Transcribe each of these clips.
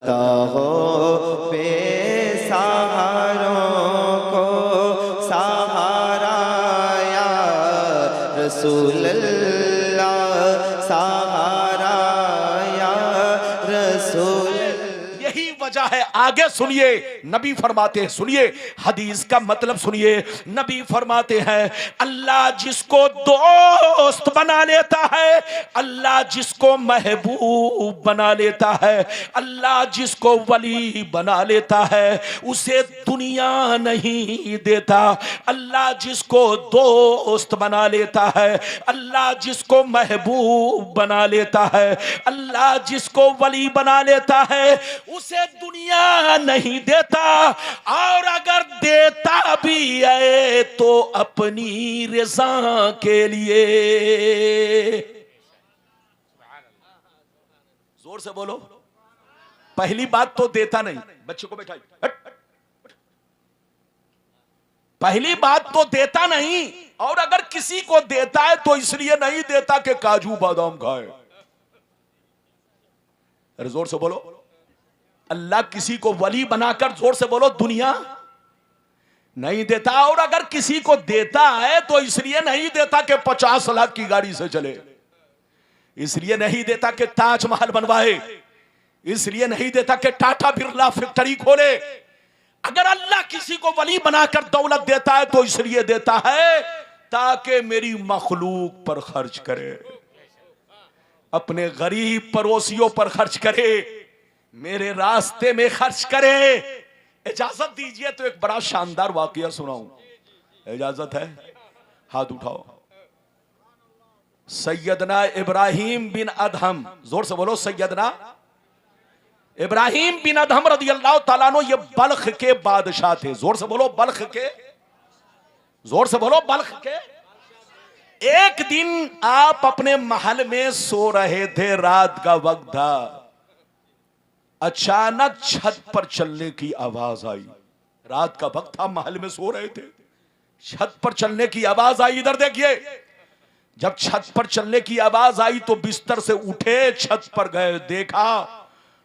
हो बेसहारों को सहारा या रसूल अल्लाह, सहारा या रसूल। यही वजह है, आगे सुनिए नबी फरमाते हैं, सुनिए हदीस का मतलब सुनिए। नबी फरमाते हैं अल्लाह जिसको दोस्त बना लेता है, अल्लाह जिसको महबूब बना लेता है, अल्लाह जिसको वली बना लेता है, उसे दुनिया नहीं देता। अल्लाह जिसको दोस्त बना लेता है, अल्लाह जिसको महबूब बना लेता है, अल्लाह जिसको वली बना लेता है, उसे दुनिया नहीं देता। और अगर देता भी है तो अपनी रज़ा के लिए। जोर से बोलो। पहली बात तो देता नहीं, बच्चों को बैठाइए, पहली बात तो देता नहीं। और अगर किसी को देता है तो इसलिए नहीं देता कि काजू बादाम खाए। अरे जोर से बोलो। अल्लाह किसी को वली बनाकर, जोर से बोलो, दुनिया नहीं देता। और अगर किसी को देता है तो इसलिए नहीं देता कि 50 लाख की गाड़ी से चले, इसलिए नहीं देता कि ताजमहल बनवाए, इसलिए नहीं देता कि टाटा बिरला फैक्ट्री खोले। अगर अल्लाह किसी को वली बनाकर दौलत देता है तो इसलिए देता है ताकि मेरी मखलूक पर खर्च करे, अपने गरीब पड़ोसियों पर खर्च करे, मेरे रास्ते में खर्च करे। इजाजत दीजिए तो एक बड़ा शानदार वाकया सुनाऊं। इजाजत है? हाथ उठाओ। सैयदना इब्राहिम बिन अदहम, जोर से बोलो, सैयदना इब्राहिम बिन अदहम रदी अल्लाह तआला अन्हु, ये बल्ख के बादशाह थे। जोर से बोलो, बल्ख के, जोर से बोलो, बल्ख के। एक दिन आप अपने महल में सो रहे थे, रात का वक्त था, अचानक छत पर चलने की आवाज आई। रात का वक्त था, महल में सो रहे थे, छत पर चलने की आवाज आई। इधर देखिए, जब छत पर चलने की आवाज आई तो बिस्तर से उठे, छत पर गए, देखा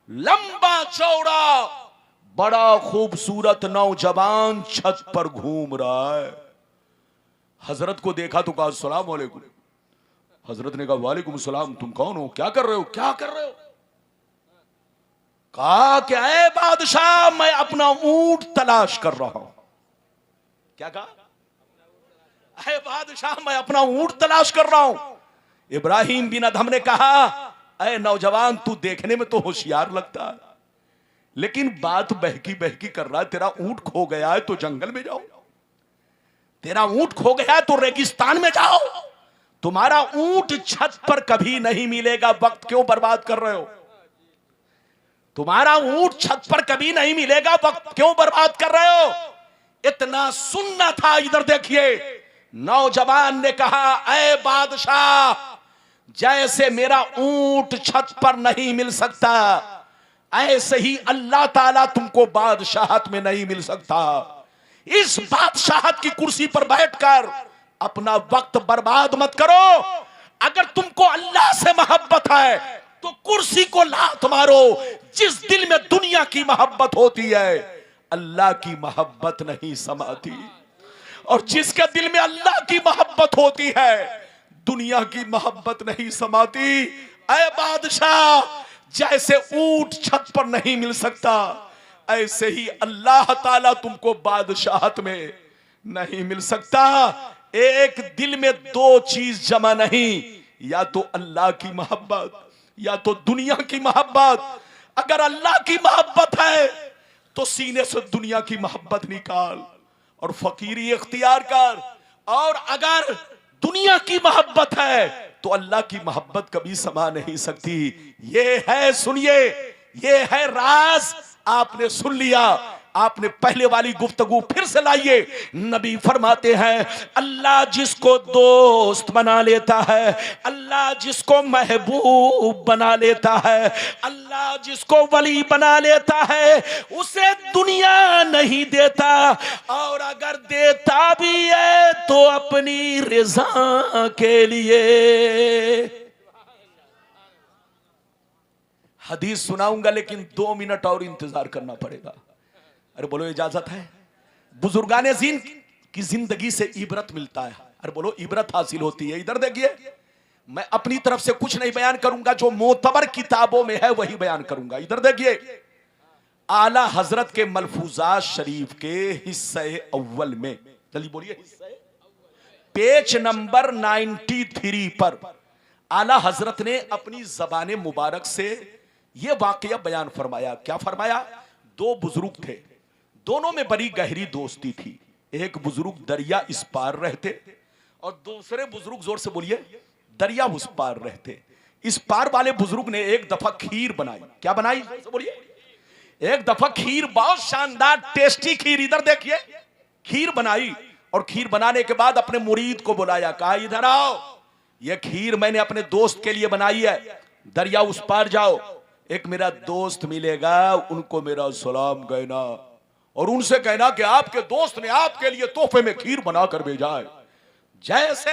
लंबा चौड़ा बड़ा खूबसूरत नौजवान छत पर घूम रहा है। हजरत को देखा तो कहा अस्सलाम वालेकुम। हजरत ने कहा वालेकुम सलाम, तुम कौन हो, क्या कर रहे हो, क्या कर रहे हो? कहा क्या है बादशाह, मैं अपना ऊंट तलाश कर रहा हूं। क्या कहा? अरे बादशाह, मैं अपना ऊंट तलाश कर रहा हूं। इब्राहिम बिन अदहम ने कहा, अरे नौजवान, तू देखने में तो होशियार लगता है, लेकिन बात बहकी बहकी कर रहा है। तेरा ऊंट खो गया है तो जंगल में जाओ, तेरा ऊंट खो गया है तो रेगिस्तान में जाओ। तुम्हारा ऊंट छत पर कभी नहीं मिलेगा, वक्त क्यों बर्बाद कर रहे हो? तुम्हारा ऊंट छत पर कभी नहीं मिलेगा, वक्त क्यों बर्बाद कर रहे हो? इतना सुनना था। इधर देखिए, नौजवान ने कहा, ऐ बादशाह, जैसे मेरा ऊंट छत पर नहीं मिल सकता, ऐसे ही अल्लाह ताला तुमको बादशाहत में नहीं मिल सकता। इस बादशाहत की कुर्सी पर बैठकर अपना वक्त बर्बाद मत करो। अगर तुमको अल्लाह से मोहब्बत है तो कुर्सी को लात मारो। जिस दिल में दुनिया की मोहब्बत होती है, अल्लाह की मोहब्बत नहीं समाती। और जिसके दिल में अल्लाह की मोहब्बत होती है, दुनिया की मोहब्बत नहीं समाती। ऐ बादशाह, जैसे ऊंट छत पर नहीं मिल सकता, ऐसे ही अल्लाह ताला तुमको बादशाहत में नहीं मिल सकता। एक दिल में दो चीज जमा नहीं, या तो अल्लाह की मोहब्बत या तो दुनिया की मोहब्बत। अगर अल्लाह की मोहब्बत है तो सीने से दुनिया की मोहब्बत निकाल और फकीरी इख्तियार कर। और अगर दुनिया की मोहब्बत है तो अल्लाह की मोहब्बत कभी समा नहीं सकती। ये है, सुनिए, ये है राज। आपने सुन लिया, आपने पहले वाली गुफ्तगू फिर से लाइए। नबी फरमाते हैं अल्लाह जिसको दोस्त बना लेता है, अल्लाह जिसको महबूब बना लेता है, अल्लाह जिसको वली बना लेता है, उसे दुनिया नहीं देता। और अगर देता भी है तो अपनी रज़ा के लिए। हदीस सुनाऊंगा लेकिन 2 मिनट और इंतजार करना पड़ेगा। अरे बोलो इजाजत है? बुजुर्गाने जीन की जिंदगी से इबरत मिलता है। अरे बोलो इबरत हासिल होती है। इधर देखिए, मैं अपनी तरफ से कुछ नहीं बयान करूंगा, जो मोतबर किताबों में है वही बयान करूंगा। इधर देखिए, आला हजरत के मलफूजात शरीफ के हिस्से अव्वल में, जल्दी बोलिए, पेज नंबर 93 पर आला हजरत ने अपनी जबान मुबारक से यह वाकया बयान फरमाया। क्या फरमाया? 2 बुजुर्ग थे, दोनों में बड़ी गहरी दोस्ती थी। एक बुजुर्ग दरिया इस पार रहते और दूसरे बुजुर्ग, जोर से बोलिए, दरिया उस पार रहते। इस पार वाले बुजुर्ग ने एक दफा खीर बनाई। क्या बनाई? जोर से बोलिए। एक दफा खीर, बहुत शानदार टेस्टी खीर, इधर देखिए, खीर बनाई और खीर बनाने के बाद अपने मुरीद को बुलाया, कहा इधर आओ, यह खीर मैंने अपने दोस्त के लिए बनाई है, दरिया उस पार जाओ, एक मेरा दोस्त मिलेगा, उनको मेरा सलाम कहना और उनसे कहना कि आपके दोस्त ने आपके लिए तोहफे में खीर बनाकर भेजा है। जैसे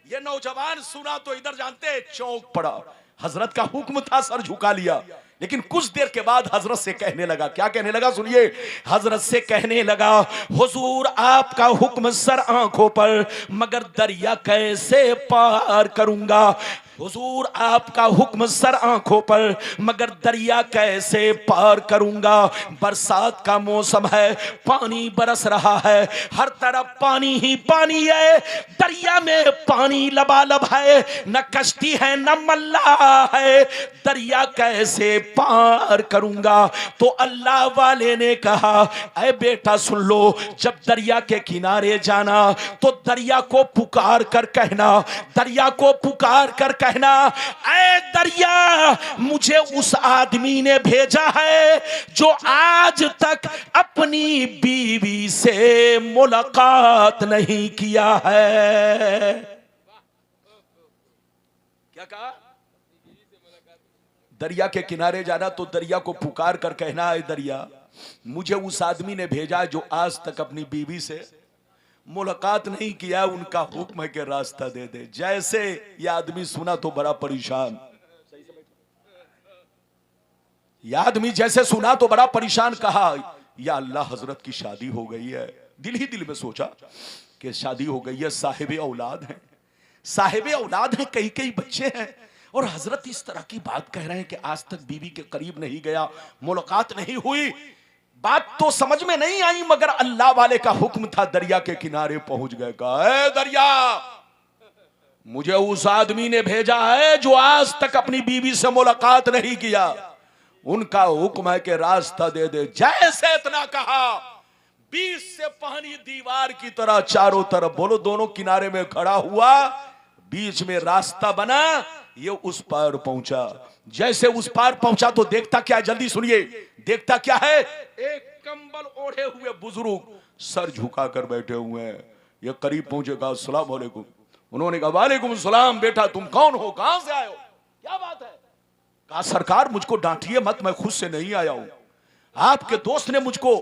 ये नौजवान सुना तो इधर जानते चौंक पड़ा। हजरत का हुक्म था, सर झुका लिया, लेकिन कुछ देर के बाद हजरत से कहने लगा, क्या कहने लगा? सुनिए, हजरत से कहने लगा, हुजूर आपका हुक्म सर आंखों पर, मगर दरिया कैसे पार करूंगा? हुजूर आपका हुक्म सर आंखों पर, मगर दरिया कैसे पार करूंगा? बरसात का मौसम है, पानी बरस रहा है, हर तरफ पानी ही पानी है, दरिया में पानी लबालब है, न कश्ती है न मल्ला है, दरिया कैसे पार करूंगा? तो अल्लाह वाले ने कहा, ऐ बेटा सुन लो, जब दरिया के किनारे जाना तो दरिया को पुकार कर कहना, दरिया को पुकार कर कहना, ऐ दरिया मुझे उस आदमी ने भेजा है जो आज तक अपनी बीवी से मुलाकात नहीं किया है। क्या कहा? दरिया के किनारे जाना तो दरिया को पुकार कर कहना, है दरिया मुझे उस आदमी ने भेजा जो आज तक अपनी बीवी से मुलाकात नहीं किया, उनका हुक्म है कि रास्ता दे दे। जैसे यह आदमी सुना तो बड़ा परेशान, यह आदमी जैसे सुना तो बड़ा परेशान, कहा या अल्लाह हजरत की शादी हो गई है। दिल ही दिल में सोचा कि शादी हो गई है, साहिब औलाद है, साहिब औलाद है, कई कई बच्चे हैं, और हजरत इस तरह की बात कह रहे हैं कि आज तक बीवी के करीब नहीं गया, मुलाकात नहीं हुई। बात तो समझ में नहीं आई, मगर अल्लाह वाले का हुक्म था, दरिया के किनारे पहुंच गए। कहा, ए दरिया मुझे उस आदमी ने भेजा है जो आज तक अपनी बीवी से मुलाकात नहीं किया, उनका हुक्म है कि रास्ता दे दे। जैसे इतना कहा, बीच से पानी दीवार की तरह चारों तरफ, बोलो दोनों किनारे में खड़ा हुआ, बीच में रास्ता बना, ये उस पार पहुंचा। जैसे उस पार पहुंचा तो देखता क्या है, जल्दी सुनिए, देखता क्या है? एक कंबल ओढ़े हुए बुजुर्ग सर झुका कर बैठे हुए हैं। ये करीब पहुंचे, कहा अस्सलाम वालेकुम। उन्होंने कहा वालेकुम सलाम, बेटा तुम कौन हो, कहां से आए हो, क्या बात है? कहा सरकार मुझको डांटिए मत, मैं खुद से नहीं आया हूं, आपके दोस्त ने मुझको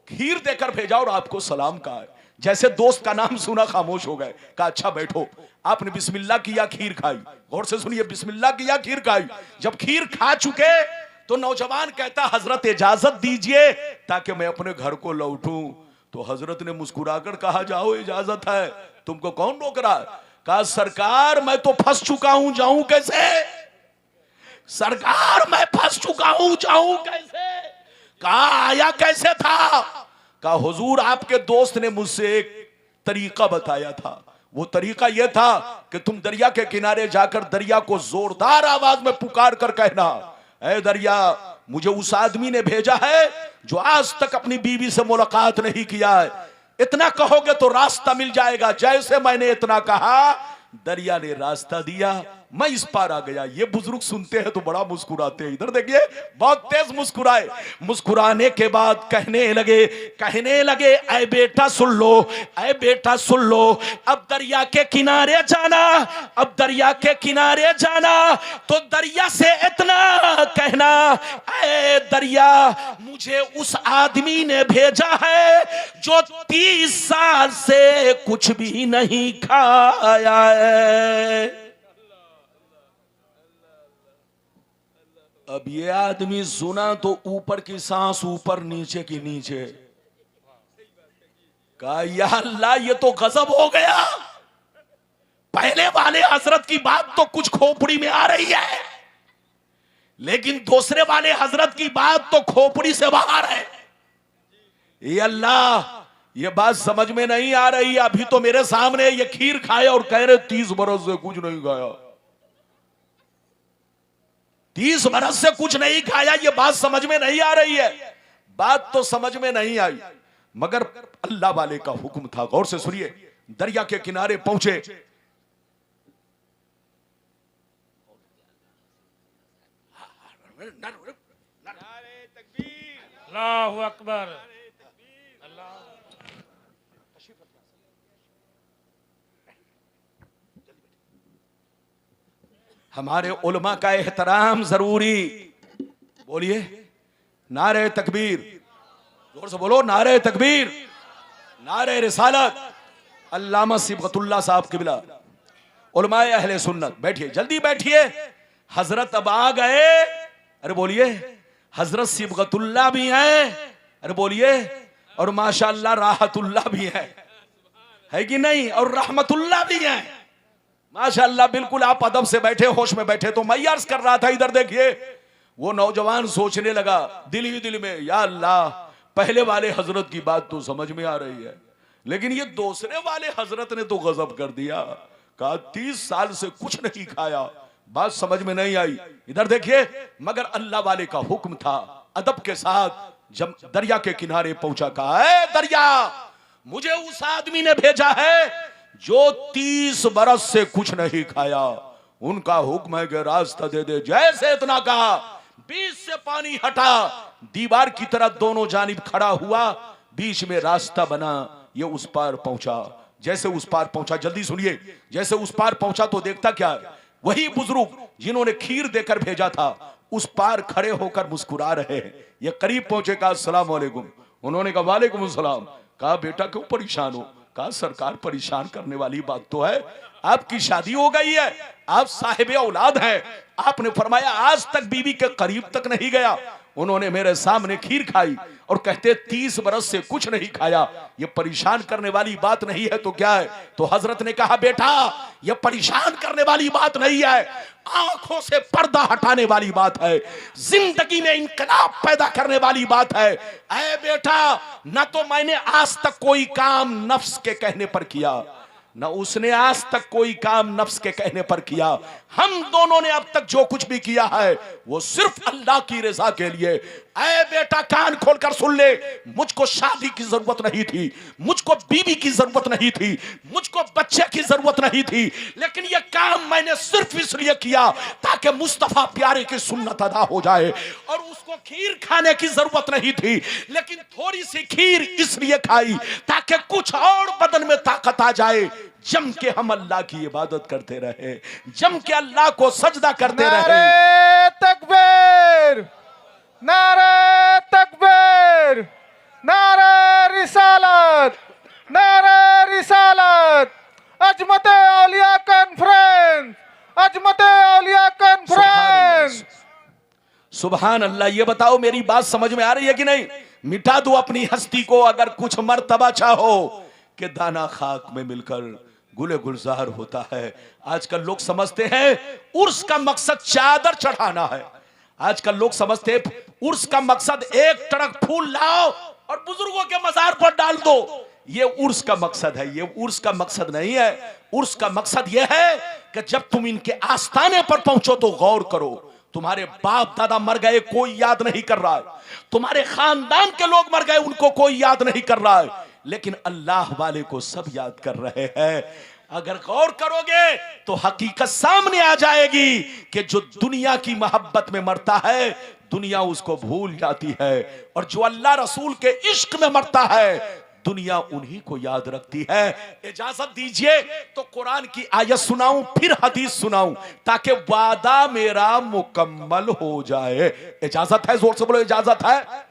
खीर देकर भेजा और आपको सलाम कहा है। जैसे दोस्त का नाम सुना खामोश हो गए। कहा अच्छा बैठो। आपने बिस्मिल्लाह किया, खीर खाई। गौर से सुनिए, बिस्मिल्लाह किया, खीर खाई। जब खीर खा चुके तो नौजवान कहता, हजरत इजाजत दीजिए ताकि मैं अपने घर को लौटूं। तो हजरत ने मुस्कुराकर कहा, जाओ इजाजत है, तुमको कौन रोक रहा है? कहा सरकार मैं तो फंस चुका हूं, जाऊं कैसे? सरकार मैं फंस चुका हूं, जाऊं कैसे? कहा आया कैसे था? कहा हुजूर आपके दोस्त ने मुझसे एक तरीका बताया था, वो तरीका यह था कि तुम दरिया के किनारे जाकर दरिया को जोरदार आवाज में पुकार कर कहना, ऐ दरिया मुझे उस आदमी ने भेजा है जो आज तक अपनी बीवी से मुलाकात नहीं किया है, इतना कहोगे तो रास्ता मिल जाएगा। जैसे मैंने इतना कहा, दरिया ने रास्ता दिया, मैं इस पार आ गया। ये बुजुर्ग सुनते हैं तो बड़ा मुस्कुराते हैं। इधर देखिए, बहुत तेज मुस्कुराए। मुस्कुराने के बाद कहने लगे ऐ बेटा सुन लो, ऐ बेटा सुन लो, अब दरिया के किनारे जाना, अब दरिया के किनारे जाना तो दरिया से इतना कहना, ऐ दरिया मुझे उस आदमी ने भेजा है जो 30 साल से कुछ भी नहीं खाया है। अब ये आदमी सुना तो ऊपर की सांस ऊपर, नीचे की नीचे। कहा या अल्लाह ये तो गजब हो गया। पहले वाले हजरत की बात तो कुछ खोपड़ी में आ रही है, लेकिन दूसरे वाले हजरत की बात तो खोपड़ी से बाहर है। ये अल्लाह ये बात समझ में नहीं आ रही। अभी तो मेरे सामने ये खीर खाए और कह रहे 30 बरस से कुछ नहीं खाया। 30 बरस से कुछ नहीं खाया, ये बात समझ में नहीं आ रही है। बात तो समझ में नहीं आई, मगर अल्लाह वाले का हुक्म था। गौर से सुनिए, दरिया के किनारे पहुंचे। अल्लाहु अकबर। हमारे उलमा का एहतराम जरूरी। बोलिए नारे तकबीर, जोर से बोलो नारे तकबीर, नारे रिसालत। अल्लामा सिबगतुल्लाह साहब किबला, उलमाए अहले सुन्नत। बैठिए, जल्दी बैठिए। हजरत अब आ गए। अरे बोलिए, हजरत सिबगतुल्लाह भी हैं। अरे बोलिए, और माशाअल्लाह राहतुल्लाह भी है कि नहीं, और रहमतुल्लाह भी है। माशाअल्लाह, बिल्कुल आप अदब से बैठे, होश में बैठे। तो मैं अर्ज कर रहा था, इधर देखिए। वो नौजवान सोचने लगा दिल ही दिल में, या अल्लाह पहले वाले हजरत की बात तो समझ में आ रही है, लेकिन ये दूसरे वाले हजरत ने तो गजब कर दिया। कहा 30 साल से कुछ नहीं खाया, बात समझ में नहीं आई। इधर देखिए, मगर अल्लाह वाले का हुक्म था। अदब के साथ जब दरिया के किनारे पहुंचा, कहा ए दरिया, मुझे उस आदमी ने भेजा है जो 30 बरस से कुछ नहीं खाया। उनका हुक्म है कि रास्ता दे दे। जैसे इतना कहा, बीच से पानी हटा, दीवार की तरह दोनों जानिब खड़ा हुआ, बीच में रास्ता बना, ये उस पार पहुंचा। जैसे उस पार पहुंचा, जल्दी सुनिए, जैसे उस पार पहुंचा तो देखता क्या है, वही बुजुर्ग जिन्होंने खीर देकर भेजा था, उस पार खड़े होकर मुस्कुरा रहे हैं। ये करीब पहुंचे, कहा अस्सलाम वालेकुम। उन्होंने कहा वालेकुम अस्सलाम। कहा बेटा क्यों परेशान हो? कहा सरकार, परेशान करने वाली बात तो है, आपकी शादी हो गई है, आप साहिब औलाद हैं। आपने फरमाया आज तक बीवी के करीब तक नहीं गया। उन्होंने मेरे सामने खीर खाई और कहते 30 बरस से कुछ नहीं खाया, ये परेशान करने वाली बात नहीं है तो क्या है? तो हजरत ने कहा बेटा ये परेशान करने वाली बात नहीं है, आंखों से पर्दा हटाने वाली बात है, जिंदगी में इनकलाब पैदा करने वाली बात है। ऐ बेटा, ना तो मैंने आज तक कोई काम नफ्स के कहने पर किया, न उसने आज तक कोई काम नफ्स के कहने पर किया। हम दोनों ने अब तक जो कुछ भी किया है वो सिर्फ अल्लाह की रजा के लिए। ऐ बेटा कान खोलकर सुन ले, मुझको शादी की जरूरत नहीं थी, मुझको बीवी की जरूरत नहीं थी, मुझको बच्चे की जरूरत नहीं थी, लेकिन ये काम मैंने सिर्फ इसलिए किया ताकि मुस्तफा प्यारे की सुन्नत अदा हो जाए। और उसको खीर खाने की जरूरत नहीं थी, लेकिन थोड़ी सी खीर इसलिए खाई ताकि कुछ और बदन में ताकत आ जाए। जम के हम अल्लाह की इबादत करते रहे, जम के अल्लाह को सजदा करते रहे। नारे तकबीर, नारे तकबीर, नारे रिसालत, नारे रिसालत। अजमत औलिया कॉन्फ्रेंस, अजमत औलिया कॉन्फ्रेंस। सुभान अल्लाह। ये बताओ मेरी बात समझ में आ रही है कि नहीं? मिटा दो अपनी हस्ती को अगर कुछ मर्तबा चाहो कि दाना खाक में मिलकर गुले गुलजार होता है। आजकल लोग समझते हैं उर्स का मकसद चादर चढ़ाना है। आजकल लोग समझते हैं उर्स का मकसद एक ट्रक फूल लाओ और बुजुर्गों के मजार पर डाल दो, ये उर्स का मकसद है। ये उर्स का मकसद नहीं है। उर्स का मकसद यह है कि जब तुम इनके आस्थाने पर पहुंचो तो गौर करो, तुम्हारे बाप दादा मर गए कोई याद नहीं कर रहा है, तुम्हारे खानदान के लोग मर गए उनको कोई याद नहीं कर रहा है, लेकिन अल्लाह वाले को सब याद कर रहे हैं। अगर गौर करोगे तो हकीकत सामने आ जाएगी कि जो दुनिया की मोहब्बत में मरता है दुनिया उसको भूल जाती है, और जो अल्लाह रसूल के इश्क में मरता है दुनिया उन्हीं को याद रखती है। इजाजत दीजिए तो कुरान की आयत सुनाऊं फिर हदीस सुनाऊं ताकि वादा मेरा मुकम्मल हो जाए। इजाजत है? जोर से बोलो इजाजत है।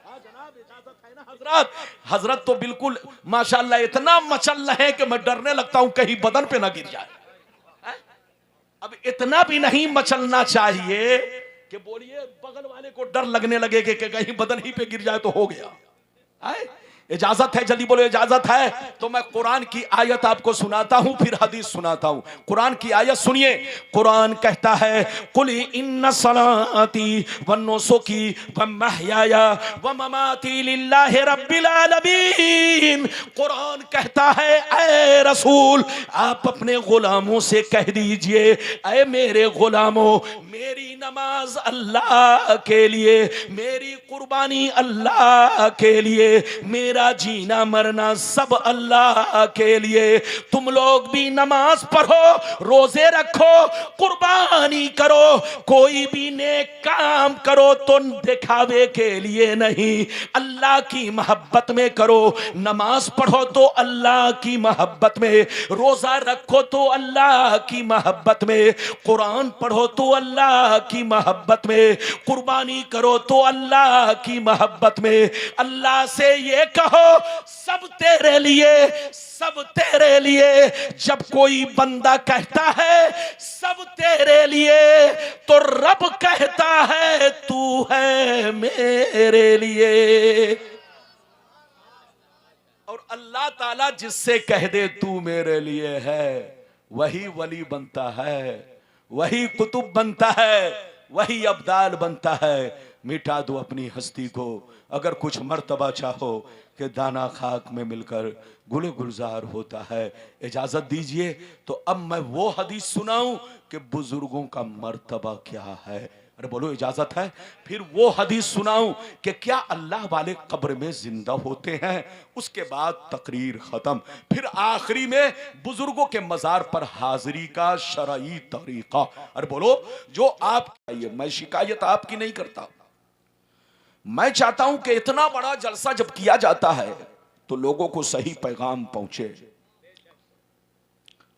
हजरत तो बिल्कुल माशाल्लाह इतना मचल रहे हैं कि मैं डरने लगता हूं कहीं बदन पे ना गिर जाए। अब इतना भी नहीं मचलना चाहिए कि बोलिए बगल वाले को डर लगने लगे कि कहीं बदन ही पे गिर जाए तो हो गया। आए? इजाजत है? जल्दी बोलो इजाजत है। तो मैं कुरान की आयत आपको सुनाता हूं, फिर हदीस सुनाता हूं। कुरान की आयत सुनिए। कुरान कहता है कुल इन्ना सलाती व नुसुकी व महयाया व ममाती लिल्लाहि रब्बिल आलमीन। कुरान कहता है ऐ रसूल आप अपने गुलामों से कह दीजिए, ऐ मेरे गुलामों, मेरी नमाज अल्लाह के लिए, मेरी कुर्बानी अल्लाह के लिए, मेरा जीना मरना सब अल्लाह के लिए। तुम लोग भी नमाज पढ़ो, रोजे रखो, कुर्बानी करो, कोई भी नेक काम करो तो दिखावे के लिए नहीं, अल्लाह की मोहब्बत में करो। नमाज पढ़ो तो अल्लाह की मोहब्बत में, रोजा रखो तो अल्लाह की मोहब्बत में, कुरान पढ़ो तो अल्लाह की मोहब्बत में, कुर्बानी करो तो अल्लाह की मोहब्बत में। अल्लाह से ये कहो सब तेरे लिए, सब तेरे लिए। जब कोई बंदा कहता है सब तेरे लिए, तो रब कहता है तू है मेरे लिए। और अल्लाह ताला जिससे कह दे तू मेरे लिए है, वही वली बनता है, वही कुतुब बनता है, वही अब्दाल बनता है। मिटा दो अपनी हस्ती को, अगर कुछ मर्तबा चाहो कि दाना खाक में मिलकर गुल गुलजार होता है। इजाजत दीजिए तो अब मैं वो हदीस सुनाऊं कि बुजुर्गों का मर्तबा क्या है। अरे बोलो इजाजत है। फिर वो हदीस सुनाऊं कि क्या अल्लाह वाले कब्र में जिंदा होते हैं, उसके बाद तकरीर खत्म, फिर आखिरी में बुजुर्गों के मजार पर हाजिरी का शरई तरीका। अरे बोलो जो आप, मैं शिकायत आपकी नहीं करता, मैं चाहता हूं कि इतना बड़ा जलसा जब किया जाता है तो लोगों को सही पैगाम पहुंचे।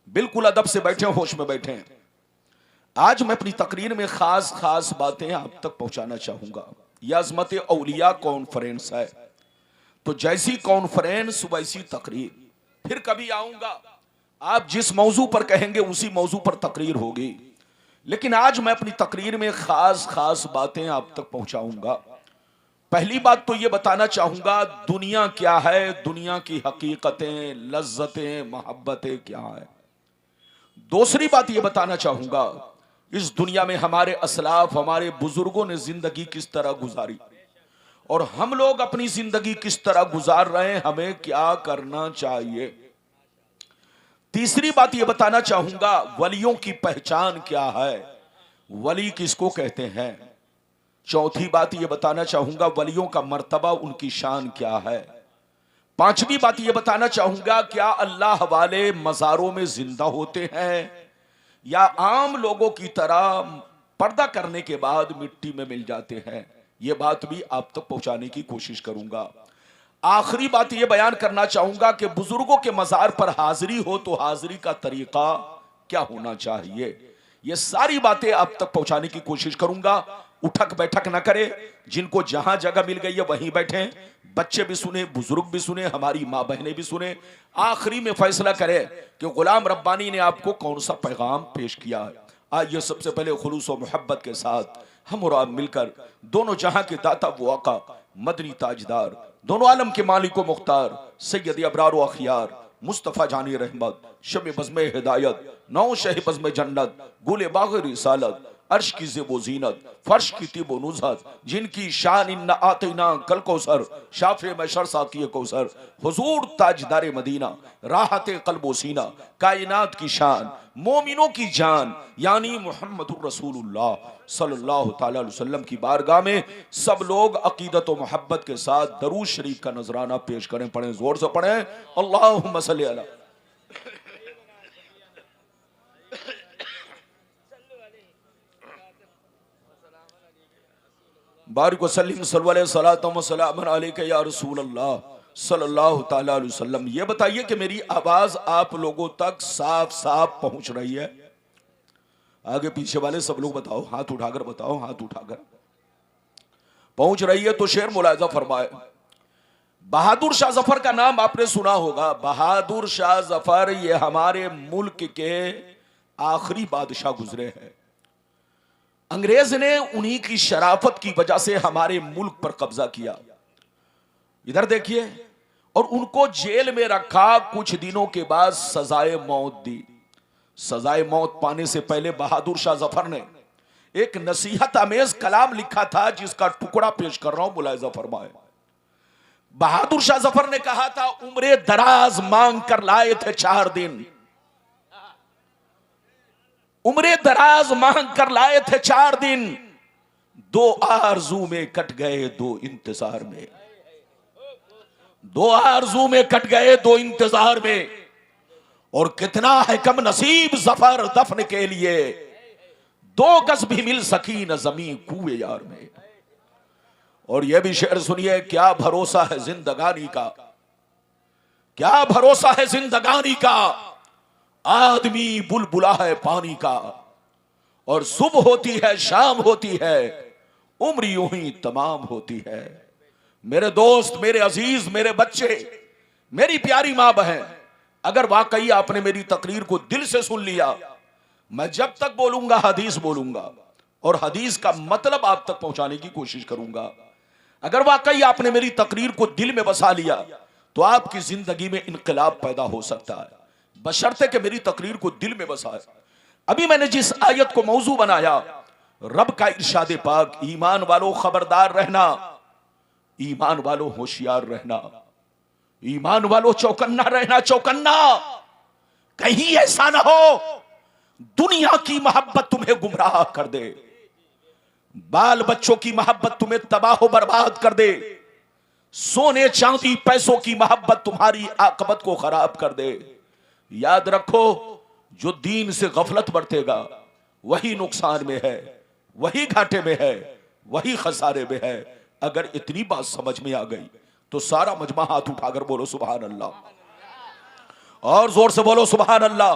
बिल्कुल अदब से बैठे, होश में बैठे। आज मैं अपनी तकरीर में खास खास बातें आप तक पहुंचाना चाहूंगा। यह अज़मत औलिया कॉन्फ्रेंस है, तो जैसी कॉन्फ्रेंस वैसी तकरीर। फिर कभी आऊंगा, आप जिस मौजू पर कहेंगे उसी मौजू पर तकरीर होगी, लेकिन आज मैं अपनी तकरीर में खास खास बातें आप तक पहुंचाऊंगा। पहली बात तो यह बताना चाहूंगा दुनिया क्या है, दुनिया की हकीकतें, लज्जतें, मोहब्बतें क्या है। दूसरी बात यह बताना चाहूंगा इस दुनिया में हमारे असलाफ, हमारे बुजुर्गों ने जिंदगी किस तरह गुजारी और हम लोग अपनी जिंदगी किस तरह गुजार रहे हैं, हमें क्या करना चाहिए। तीसरी बात यह बताना चाहूंगा वलियों की पहचान क्या है, वली किसको कहते हैं। चौथी बात यह बताना चाहूंगा वलियों का मर्तबा, उनकी शान क्या है। पांचवी बात यह बताना चाहूंगा क्या अल्लाह वाले मज़ारों में जिंदा होते हैं या आम लोगों की तरह पर्दा करने के बाद मिट्टी में मिल जाते हैं। यह बात भी आप तक पहुंचाने की कोशिश करूंगा। आखिरी बात यह बयान करना चाहूंगा कि बुजुर्गों के मज़ार पर हाजिरी हो तो हाजिरी का तरीका क्या होना चाहिए। यह सारी बातें आप तक पहुंचाने की कोशिश करूंगा। उठक बैठक ना करे, जिनको जहां जगह मिल गई है वहीं बैठे, बच्चे भी सुने, बुजुर्ग भी सुने, हमारी माँ बहनें भी सुने। आखिरी में फैसला करे कि गुलाम रब्बानी ने आपको कौन सा पैगाम पेश किया है। आइए सबसे पहले खुलूस और मोहब्बत के साथ हम और आप मिलकर दोनों जहां के दाता वो आका, मदनी ताजदार, दोनों आलम के मालिक व मुख्तार, सैयद अबरार व अखियार, मुस्तफ़ा जानी रहमत, शब बज़्म हिदायत, नौ शह बज़्म जन्नत, गुले बाग़ रिसालत, अर्श की ज़ेबो ज़ीनत, फर्श की तिबो नुज़हत, जिनकी शान इन्ना आतिना कल कौसर, शाफ़े मशर साक़ी कौसर, हुज़ूर ताजदार मदीना, राहत क़ल्बो सीना, कायनात की शान, मोमिनों की जान यानी मुहम्मदुर रसूलुल्लाह सल्लल्लाहु तआला अलैहि वसल्लम की बारगाह में सब लोग अक़ीदत व मोहब्बत के साथ दरूद शरीफ का नजराना पेश करें। पढ़ें, जोर से पढ़ें, अल्लाहुम्मा सल्ली अला। बारिक वसल्लिम सल्लल्लाहु अलैहि या रसूल अल्लाह सल्लल्लाहु तआला अलैहि वसल्लम। ये बताइए कि मेरी आवाज आप लोगों तक साफ साफ पहुंच रही है? आगे पीछे वाले सब लोग बताओ, हाथ उठाकर बताओ, हाथ उठाकर। पहुंच रही है तो शेर मुलाजा फरमाए। बहादुर शाह जफर का नाम आपने सुना होगा। बहादुर शाह जफर ये हमारे मुल्क के आखिरी बादशाह गुजरे हैं। अंग्रेज ने उन्हीं की शराफत की वजह से हमारे मुल्क पर कब्जा किया। इधर देखिए, और उनको जेल में रखा, कुछ दिनों के बाद सजाए मौत दी। सजाए मौत पाने से पहले बहादुर शाह जफर ने एक नसीहत आमेज कलाम लिखा था, जिसका टुकड़ा पेश कर रहा हूं, मुलाहिजा फरमाए। बहादुर शाह जफर ने कहा था, उम्रे दराज मांग कर लाए थे 4 दिन, उम्रे दराज मांग कर लाए थे 4 दिन, 2 आरज़ू में कट गए 2 इंतजार में, 2 आरज़ू में कट गए 2 इंतजार में। और कितना है कम नसीब जफर दफन के लिए, 2 गज भी मिल सकी न जमी कुएं यार में। और यह भी शेर सुनिए, क्या भरोसा है जिंदगानी का, क्या भरोसा है जिंदगानी का, आदमी बुलबुला है पानी का, और सुबह होती है शाम होती है, उम्र यूं ही तमाम होती है। मेरे दोस्त, मेरे अजीज, मेरे बच्चे, मेरी प्यारी मां बहन, अगर वाकई आपने मेरी तकरीर को दिल से सुन लिया, मैं जब तक बोलूंगा हदीस बोलूंगा और हदीस का मतलब आप तक पहुंचाने की कोशिश करूंगा। अगर वाकई आपने मेरी तकरीर को दिल में बसा लिया तो आपकी जिंदगी में इनकलाब पैदा हो सकता है, बशर्ते कि मेरी तकरीर को दिल में बसाए। अभी मैंने जिस आयत को मौजू बनाया, रब का इरशाद पाक, ईमान वालों खबरदार रहना, ईमान वालों होशियार रहना, ईमान वालों चौकन्ना रहना, चौकन्ना, कहीं ऐसा ना हो दुनिया की मोहब्बत तुम्हें गुमराह कर दे, बाल बच्चों की मोहब्बत तुम्हें तबाह बर्बाद कर दे, सोने चांदी पैसों की मोहब्बत तुम्हारी आकबत को खराब कर दे। याद रखो, जो दीन से गफलत बरतेगा वही नुकसान में है, वही घाटे में है, वही खसारे में है। अगर इतनी बात समझ में आ गई तो सारा मजमा हाथ उठाकर बोलो सुभान अल्लाह, और जोर से बोलो सुभान अल्लाह।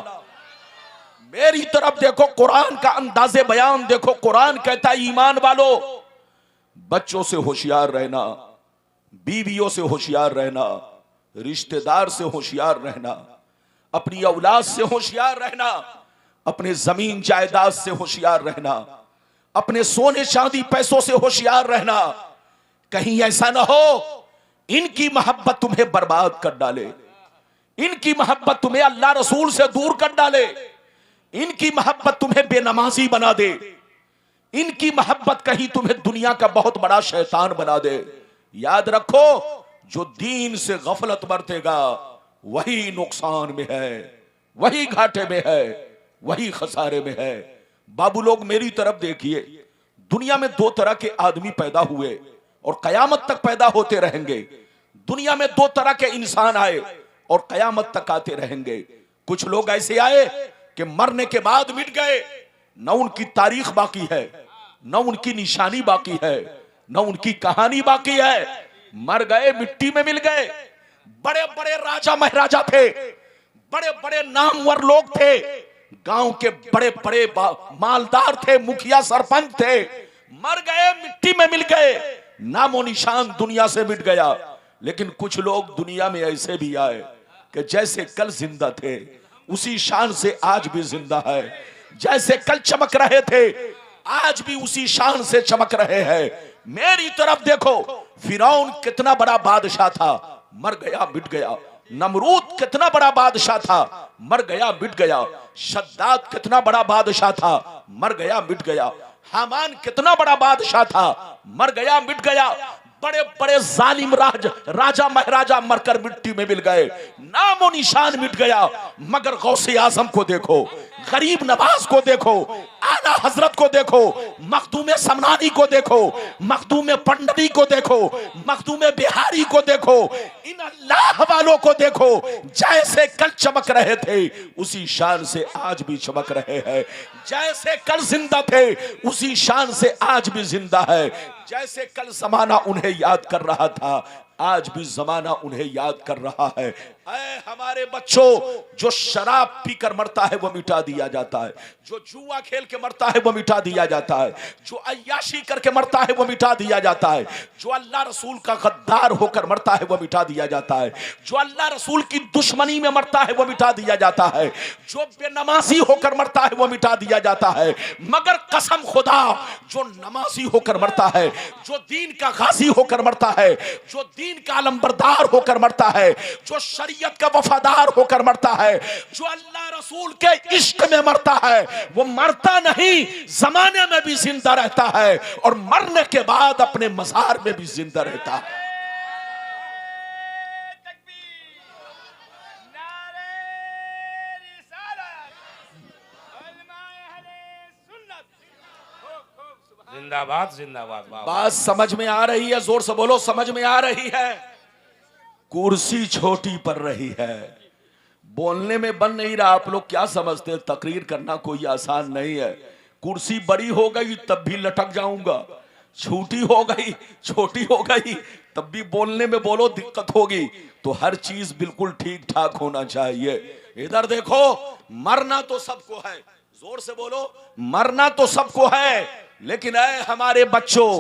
मेरी तरफ देखो, कुरान का अंदाजे बयान देखो। कुरान कहता है, ईमान वालों बच्चों से होशियार रहना, बीवियों से होशियार रहना, रिश्तेदार से होशियार रहना, अपनी औलाद से होशियार रहना, अपने जमीन जायदाद से होशियार रहना, अपने सोने चांदी पैसों से होशियार रहना। कहीं ऐसा ना हो इनकी मोहब्बत तुम्हें बर्बाद कर डाले, इनकी मोहब्बत तुम्हें अल्लाह रसूल से दूर कर डाले, इनकी मोहब्बत तुम्हें बेनमाजी बना दे, इनकी मोहब्बत कहीं तुम्हें दुनिया का बहुत बड़ा शैतान बना दे। याद रखो, जो दीन से गफलत बरतेगा वही नुकसान में है, वही घाटे में है, वही खसारे में है। बाबू लोग मेरी तरफ देखिए, दुनिया में 2 तरह के आदमी पैदा हुए और कयामत तक पैदा होते रहेंगे। दुनिया में 2 तरह के इंसान आए और कयामत तक आते रहेंगे। कुछ लोग ऐसे आए कि मरने के बाद मिट गए, न उनकी तारीख बाकी है, न उनकी निशानी बाकी है, न उनकी कहानी बाकी है। मर गए, मिट्टी में मिल गए। बड़े बड़े राजा महाराजा थे, बड़े बड़े नामवर लोग थे, गांव के बड़े बड़े मालदार थे, मुखिया सरपंच थे, मर गए, मिट्टी में मिल गए, नामो निशान दुनिया से मिट गया। लेकिन कुछ लोग दुनिया में ऐसे भी आए कि जैसे कल जिंदा थे उसी शान से आज भी जिंदा है, जैसे कल चमक रहे थे आज भी उसी शान से चमक रहे हैं। मेरी तरफ देखो, फिरौन कितना बड़ा बादशाह था, मर गया, मिट गया। नमरूद कितना बड़ा बादशाह था, मर गया, मिट गया। शद्दाद कितना बड़ा बादशाह था, मर गया, मिट गया। हामान कितना बड़ा बादशाह था, मर गया, मिट गया। बड़े बड़े जालिम राजा महाराजा मरकर मिट्टी में मिल गए, नामो निशान मिट गया। मगर गौसे आजम को देखो, गरीब नवाज को देखो, आला हजरत को देखो, मखदूम समनानी को देखो, मखदूम पंडरी को देखो, मखदूम बिहारी को देखो, इन अल्लाह वालों को देखो, जैसे कल चमक रहे थे उसी शान से आज भी चमक रहे हैं। जैसे कल जिंदा थे उसी शान से आज भी जिंदा है। जैसे कल जमाना उन्हें याद कर रहा था आज भी जमाना उन्हें याद कर रहा है। ऐ हमारे बच्चों, जो शराब पीकर मरता है वो मिटा दिया जाता है, जो जुआ खेल के मरता है वो मिटा दिया जाता है, जो अय्याशी करके मरता है वो मिटा दिया जाता है, जो अल्लाह रसूल का गद्दार होकर मरता है वो मिटा दिया जाता है, जो अल्लाह रसूल की दुश्मनी में मरता है वो मिटा दिया जाता है, जो बेनमाजी होकर मरता है वो मिटा दिया जाता है। मगर कसम खुदा, जो नमाजी होकर मरता है, जो दीन का गाजी होकर मरता है, जो दीन का अलंबरदार होकर मरता है, जो शरीयत का वफादार होकर मरता है, जो अल्लाह रसूल के इश्क में मरता है, वो मरता नहीं, जमाने में भी जिंदा रहता है और मरने के बाद अपने मज़ार में भी जिंदा रहता है। जिंदाबाद जिंदाबाद। बात समझ में आ रही है? जोर से बोलो, समझ में आ रही है? कुर्सी छोटी पड़ रही है, बोलने में बन नहीं रहा। आप लोग क्या समझते हैं तकरीर करना कोई आसान नहीं है? कुर्सी बड़ी हो गई तब भी लटक जाऊंगा, छोटी हो गई, छोटी हो गई तब भी बोलने में बोलो दिक्कत होगी। तो हर चीज बिल्कुल ठीक ठाक होना चाहिए। इधर देखो, मरना तो सबको है, जोर से बोलो, मरना तो सबको है, लेकिन ऐ हमारे बच्चों,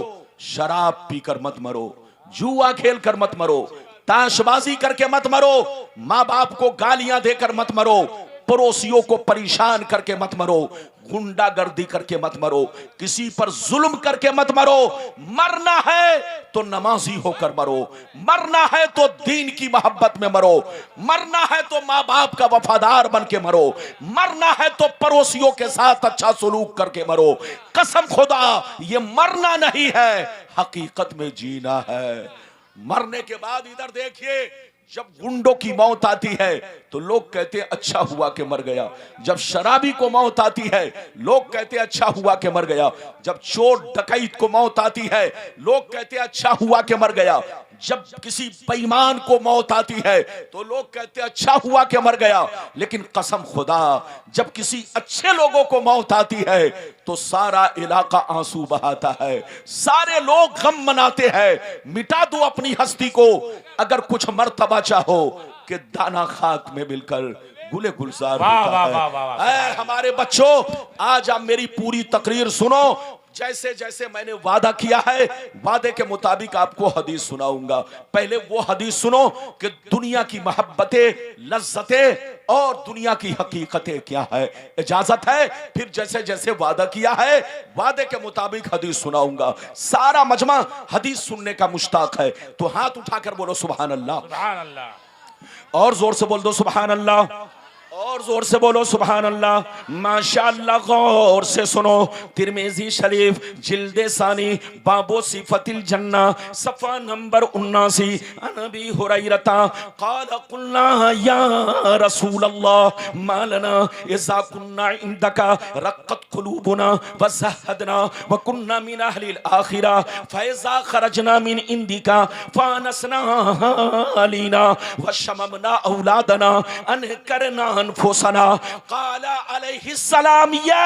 शराब पीकर मत मरो, जुआ खेल कर मत मरो, ताशबाजी करके मत मरो, माँ बाप को गालियां देकर मत मरो, पड़ोसियों को परेशान करके मत मरो, गुंडागर्दी करके मत मरो, किसी पर जुल्म करके मत मरो। मरना है तो नमाजी होकर मरो, मरना है तो दीन की मोहब्बत में मरो, मरना है तो माँ बाप का वफादार बन के मरो, मरना है तो पड़ोसियों के साथ अच्छा सलूक करके मरो। कसम खुदा, ये मरना नहीं है, हकीकत में जीना है। मरने के बाद इधर देखिए, जब गुंडों की मौत आती है तो लोग कहते हैं अच्छा हुआ कि मर गया, जब शराबी को मौत आती है लोग कहते हैं अच्छा हुआ कि मर गया, जब चोर डकैत को मौत आती है लोग कहते हैं अच्छा हुआ कि मर गया, जब किसी बेईमान को मौत आती है तो लोग कहते हैं अच्छा हुआ कि मर गया। लेकिन कसम खुदा, जब किसी अच्छे लोगों को मौत आती है तो सारा इलाका आंसू बहाता है, सारे लोग गम मनाते हैं। मिटा दो अपनी हस्ती को, अगर कुछ मर्तबा चाहो कि दाना खाक में मिलकर गुले गुलजार होता है। हमारे बच्चों, आज आप मेरी पूरी तकरीर सुनो। जैसे जैसे मैंने वादा किया है, वादे के मुताबिक आपको हदीस सुनाऊंगा। पहले वो हदीस सुनो कि दुनिया की मोहब्बतें, लज्जतें और दुनिया की हकीकतें क्या है। इजाजत है? फिर जैसे जैसे वादा किया है, वादे के मुताबिक हदीस सुनाऊंगा। सारा मजमा हदीस सुनने का मुश्ताक है, तो हाथ उठाकर बोलो सुभान अल्लाह, सुभान अल्लाह, और जोर से बोल दो सुभान अल्लाह, और जोर से बोलो सुभान अल्लाह। माशाअल्लाह, गौर से सुनो। तिरमिज़ी शरीफ जिल्दे सानी बाबो सिफतिल जन्ना सफ़ा नंबर 79। अनबी हुरैरता क़ाल क़ुलना या रसूल अल्लाह मा लना इज़ा कुन्ना इंदका रक़्क़त क़ुलूबुना व ज़हदना व कुन्ना मिन अहलिल आखिरा फ़इज़ा ख़रजना मिन इंदिका फ़ानसना अलीना व शममना औलादना अनकरना अनफुसना। क़ाल अलैहिस्सलाम या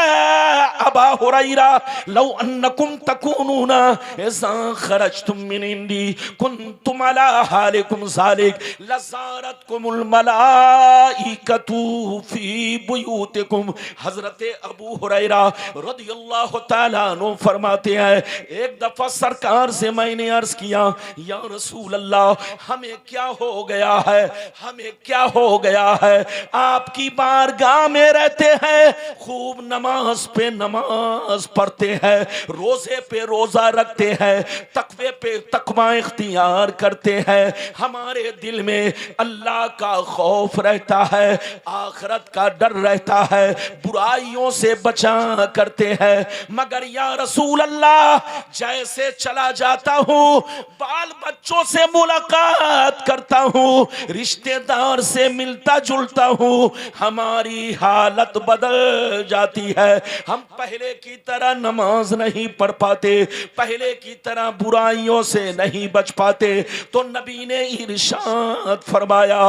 अबा हुरैरा लौ अन्नकुम तकूनूना इज़ा ख़रजतुम मिन इंदी कुन्तुम अला हालिकुम ज़ालिक लज़ारतकुमुल मलाइकतु फ़ी बुयूतिकुम। हज़रत अबू हुरैरा रज़ियल्लाहु तआला अन्हु फरमाते हैं, एक दफ़ा सरकार से मैंने अर्ज़ किया, या रसूल अल्लाह, हमें क्या हो गया है, हमें क्या हो गया है। आपकी बारगाह में रहते हैं, खूब नमाज पे नमाज पढ़ते हैं, रोजे पे रोजा रखते हैं, तकवे पे तकवा इख्तियार करते हैं, हमारे दिल में अल्लाह का खौफ रहता है, आखिरत का डर रहता है, बुराइयों से बचा करते हैं। मगर या रसूल अल्लाह, जैसे चला जाता हूँ, बाल बच्चों से मुलाकात करता हूँ, रिश्तेदार से मिलता जुलता हूँ, हमारी हालत बदल जाती है। हम पहले की तरह नमाज नहीं पढ़ पाते, पहले की तरह बुराइयों से नहीं बच पाते। तो नबी ने इरशाद फरमाया,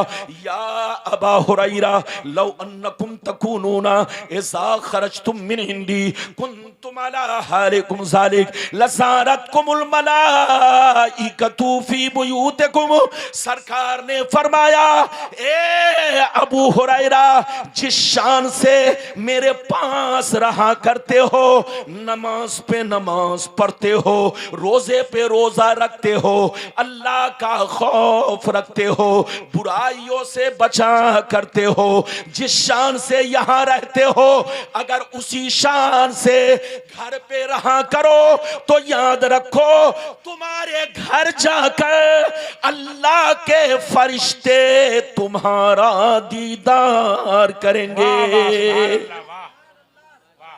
या अबा हुरैरा लौ अन्नकुम तकूनूना इज़ा खरजतुम मिन हिंदी कुंतुम अला हालिकुम ज़ालिक लज़ारतकुमुल मलाइकतु फी बुयूतिकुम। सरकार ने फरमाया, ए अबू हुरैरा, जिस शान से मेरे पास रहा करते हो, नमाज पे नमाज पढ़ते हो, रोजे पे रोजा रखते हो, अल्लाह का खौफ रखते हो, बुराइयों से बचा करते हो, जिस शान से यहां रहते हो, अगर उसी शान से घर पे रहा करो तो याद रखो तुम्हारे घर जाकर अल्लाह के फरिश्ते तुम्हारा दीदार करेंगे। वाह, वाह, वाह।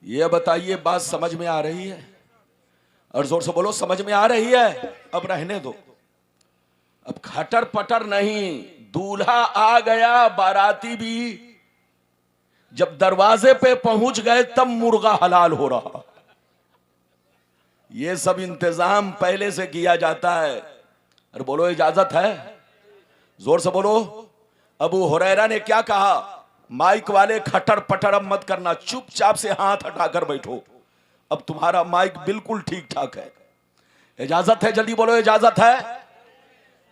ये बताइए, बात समझ में आ रही है? और जोर से बोलो, समझ में आ रही है? अब रहने दो, अब खटर पटर नहीं। दूल्हा आ गया, बाराती भी जब दरवाजे पे पहुंच गए तब मुर्गा हलाल हो रहा। ये सब इंतजाम पहले से किया जाता है। और बोलो, इजाजत है? जोर से बोलो। अबू हुरैरा ने क्या कहा? माइक वाले खटर पटर अब मत करना, चुपचाप से हाथ हटाकर बैठो। अब तुम्हारा माइक बिल्कुल ठीक ठाक है। इजाजत है? जल्दी बोलो, इजाजत है?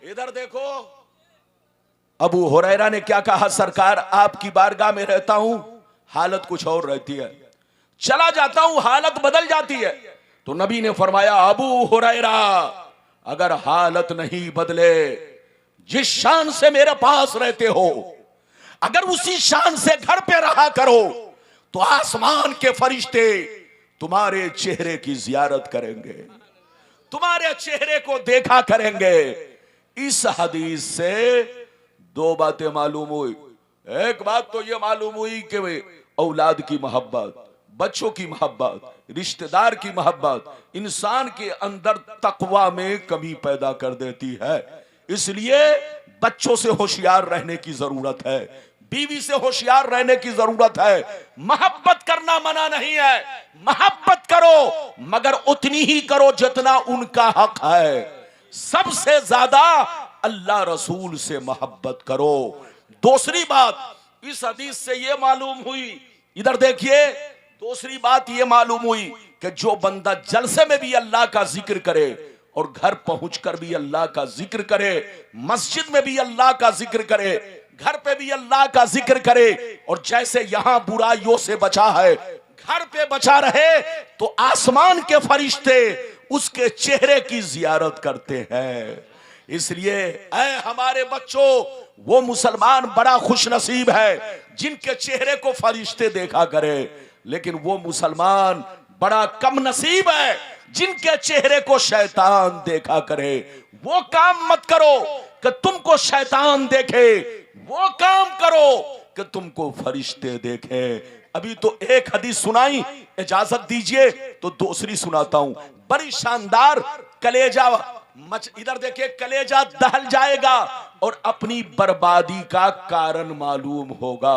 इधर देखो, अबू हुरैरा ने क्या कहा? सरकार, आपकी बारगाह में रहता हूं, हालत कुछ और रहती है, चला जाता हूं हालत बदल जाती है। तो नबी ने फरमाया, अबू हुरैरा, अगर हालत नहीं बदले, जिस शान से मेरे पास रहते हो, अगर उसी शान से घर पे रहा करो, तो आसमान के फरिश्ते तुम्हारे चेहरे की जियारत करेंगे, तुम्हारे चेहरे को देखा करेंगे। इस हदीस से दो बातें मालूम हुई। एक बात तो यह मालूम हुई कि वे औलाद की मोहब्बत, बच्चों की मोहब्बत, रिश्तेदार की मोहब्बत इंसान के अंदर तकवा में कमी पैदा कर देती है। इसलिए बच्चों से होशियार रहने की जरूरत है, बीवी से होशियार रहने की जरूरत है। मोहब्बत करना मना नहीं है, मोहब्बत करो, मगर उतनी ही करो जितना उनका हक है। सबसे ज्यादा अल्लाह रसूल से मोहब्बत करो। दूसरी बात इस हदीस से यह मालूम हुई, इधर देखिए, दूसरी बात यह मालूम हुई कि जो बंदा जलसे में भी अल्लाह का जिक्र करे और घर पहुंचकर भी अल्लाह का जिक्र करे, मस्जिद में भी अल्लाह का जिक्र करे, घर पे भी अल्लाह का जिक्र करे, और जैसे यहां बुराइयों से बचा है, घर पे बचा रहे, तो आसमान के फरिश्ते उसके चेहरे की जियारत करते हैं। इसलिए ऐ हमारे बच्चों, वो मुसलमान बड़ा खुशनसीब है जिनके चेहरे को फरिश्ते देखा करे, लेकिन वो मुसलमान बड़ा कम नसीब है जिनके चेहरे को शैतान देखा करे। वो काम मत करो कि तुमको शैतान देखे, वो काम करो कि तुमको फरिश्ते देखे। अभी तो एक हदीस सुनाई, इजाजत दीजिए तो दूसरी सुनाता हूं, बड़ी शानदार। कलेजा इधर देखिए, कलेजा दहल जाएगा और अपनी बर्बादी का कारण मालूम होगा।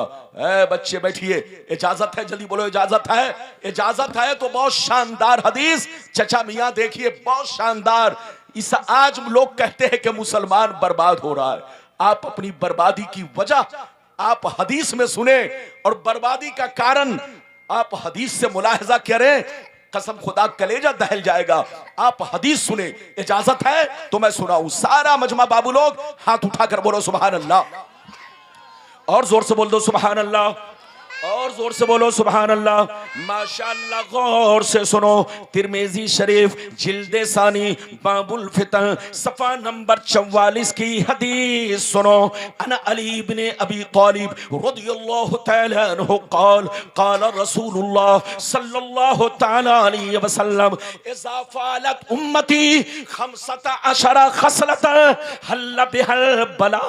बच्चे बैठिए, इजाजत है? जल्दी बोलो, इजाजत है? इजाजत है तो बहुत शानदार हदीस। चचा मियां देखिए, बहुत शानदार। इस आज लोग कहते हैं कि मुसलमान बर्बाद हो रहा है। आप अपनी बर्बादी की वजह आप हदीस में सुने और बर्बादी का कारण आप हदीस से मुलाहिजा करें, कसम खुदा कलेजा दहल जाएगा। आप हदीस सुने, इजाजत है तो मैं सुनाऊं। सारा मजमा बाबू लोग हाथ उठाकर बोलो सुभान अल्लाह, और जोर से बोल दो सुभान अल्लाह, और जोर से बोलो सुभान अल्लाह। माशाअल्लाह, गौर से सुनो। तिरमिजी शरीफ जिल्दे सानी बाबुल फितन सफा नंबर 44 की हदीस सुनो। अन अली इब्ने अबी तालिब रदियल्लाहु तआला अन्हु क़ाल क़ाल रसूलुल्लाह सल्लल्लाहु तआला अलैहि वसल्लम इज़ा फ़अलत उम्मती 15 खसलतन हल्ल बिहल बला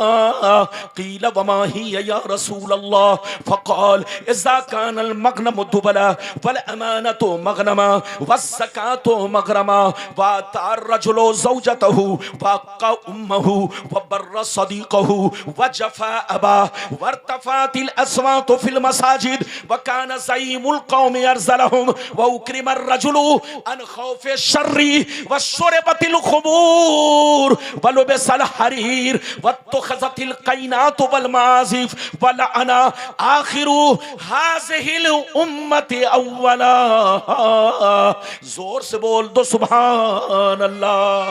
क़ील वमा हिय या रसूलल्लाह फ़क़ाल इज़ा कानल मग़नम दुबला वल अमानतु मगनमा वज़्ज़कातु मगरमा वातार रजुलो ज़ौजतहु वक़ा उम्महु वबर्र सदीक़हु वजफ़ा अबा वर्तफ़ातिल अस्वातु फिल मसाजिद वकान ज़ईमुल क़ौमि अरज़लहुम व उक्रिम अर्रजुलु अन खौफ़े शर्री वशुरिबतिल ख़ुमूर वलुबिसल हरीर वत्तख़ज़तिल क़ैनातु वल माज़िफ़ वलअना आखिरु हाज़िहिल उम्मति अव्वला। जोर से बोल दो सुभान अल्लाह।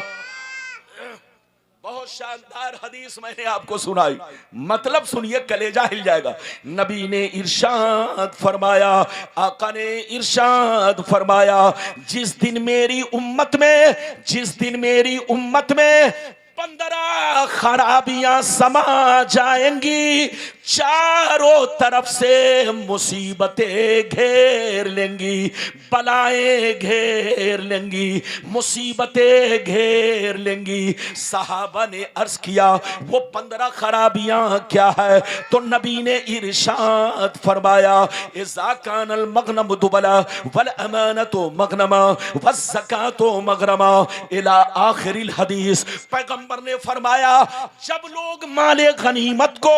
बहुत शानदार हदीस मैंने आपको सुनाई, मतलब सुनिए कलेजा हिल जाएगा। नबी ने इरशाद फरमाया, आका ने इरशाद फरमाया, जिस दिन मेरी उम्मत में 15 खराबियां समा जाएंगी, चारों तरफ से मुसीबतें घेर लेंगी, बलाएं घेर लेंगी, मुसीबतें घेर लेंगी। सहाबा ने अर्ज किया वो 15 खराबियां क्या है? तो नबी ने इरशाद फरमाया, इज़ा कानल मगनम दुबला वल अमानतु मगनमा वज़्ज़कातु मगरमा इला आखिरिल हदीस। पैगंबर ने फरमाया जब लोग माले गनीमत को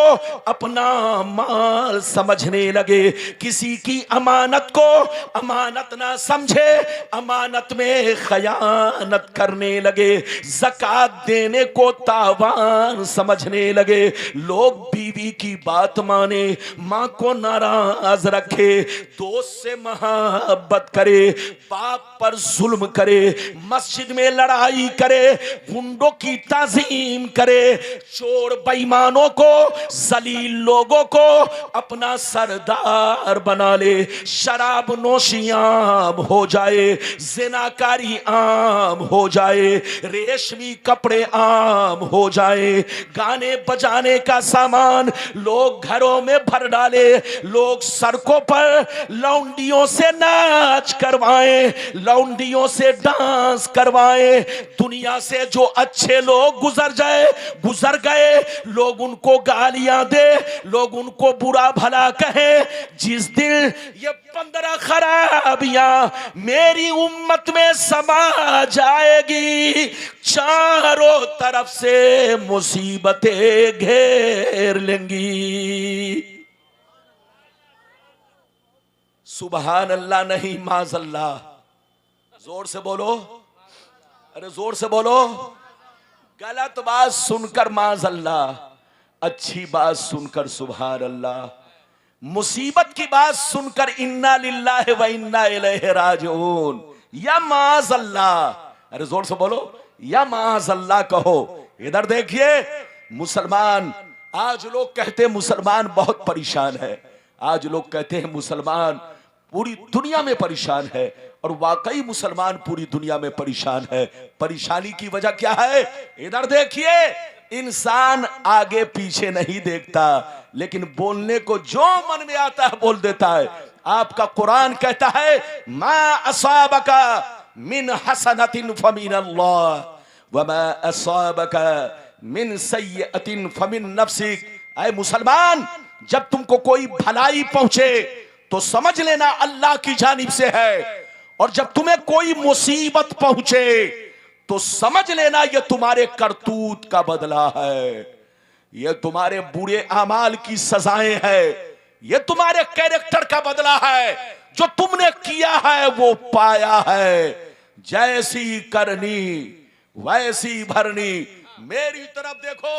अपना माल समझने लगे, किसी की अमानत को अमानत ना समझे, अमानत में खयानत करने लगे, ज़कात देने को तावान समझने लगे, लोग बीवी की बात माने, माँ को नाराज रखे, दोस्त से मोहब्बत करे, बाप पर जुल्म करे, मस्जिद में लड़ाई करे, गुंडों की ताज़ीम करे, चोर बेईमानों को, जलील लोगों को अपना सरदार बना ले, शराब नोशी आम हो जाए, जिनाकारी आम हो जाए, रेशमी कपड़े आम हो जाए, गाने बजाने का सामान लोग घरों में भर डाले, लोग सड़कों पर लौंडियों से नाच करवाएं, लौंडियों से डांस करवाएं, दुनिया से जो अच्छे लोग गुजर गए लोग उनको गालियां दे, लोग उनको बुरा भला कहे। जिस दिन ये 15 खराबियां मेरी उम्मत में समा जाएगी, चारों तरफ से मुसीबतें घेर लेंगी। सुबहान अल्लाह नहीं माज़ल्लाह। जोर से बोलो, अरे जोर से बोलो। गलत बात सुनकर माज़ल्लाह, अच्छी बात सुनकर सुभान अल्लाह, मुसीबत की बात सुनकर इन्ना लिल्लाहि व इन्ना इलैहि राजिऊन, या माज़ल्लाह। अरे जोर से बोलो, या माज़ल्लाह कहो। इधर देखिए मुसलमान, आज लोग कहते हैं मुसलमान बहुत परेशान है, आज लोग कहते हैं मुसलमान पूरी दुनिया में परेशान है, और वाकई मुसलमान पूरी दुनिया में परेशान है। परेशानी की वजह क्या है? इधर देखिए, इंसान आगे पीछे नहीं देखता, लेकिन बोलने को जो मन में आता है बोल देता है। आपका कुरान कहता है मा असाबका मिन हसनतिन फमिन अल्लाह व मा असाबका मिन सय्यतिन फमिन नफ्सिक। ऐ मुसलमान, जब तुमको कोई भलाई पहुंचे तो समझ लेना अल्लाह की जानिब से है, और जब तुम्हें कोई मुसीबत पहुंचे तो समझ लेना ये तुम्हारे करतूत का बदला है, ये तुम्हारे बुरे अमाल की सजाएं है, ये तुम्हारे कैरेक्टर का बदला है, जो तुमने किया है वो पाया है। जैसी करनी वैसी भरनी। मेरी तरफ देखो,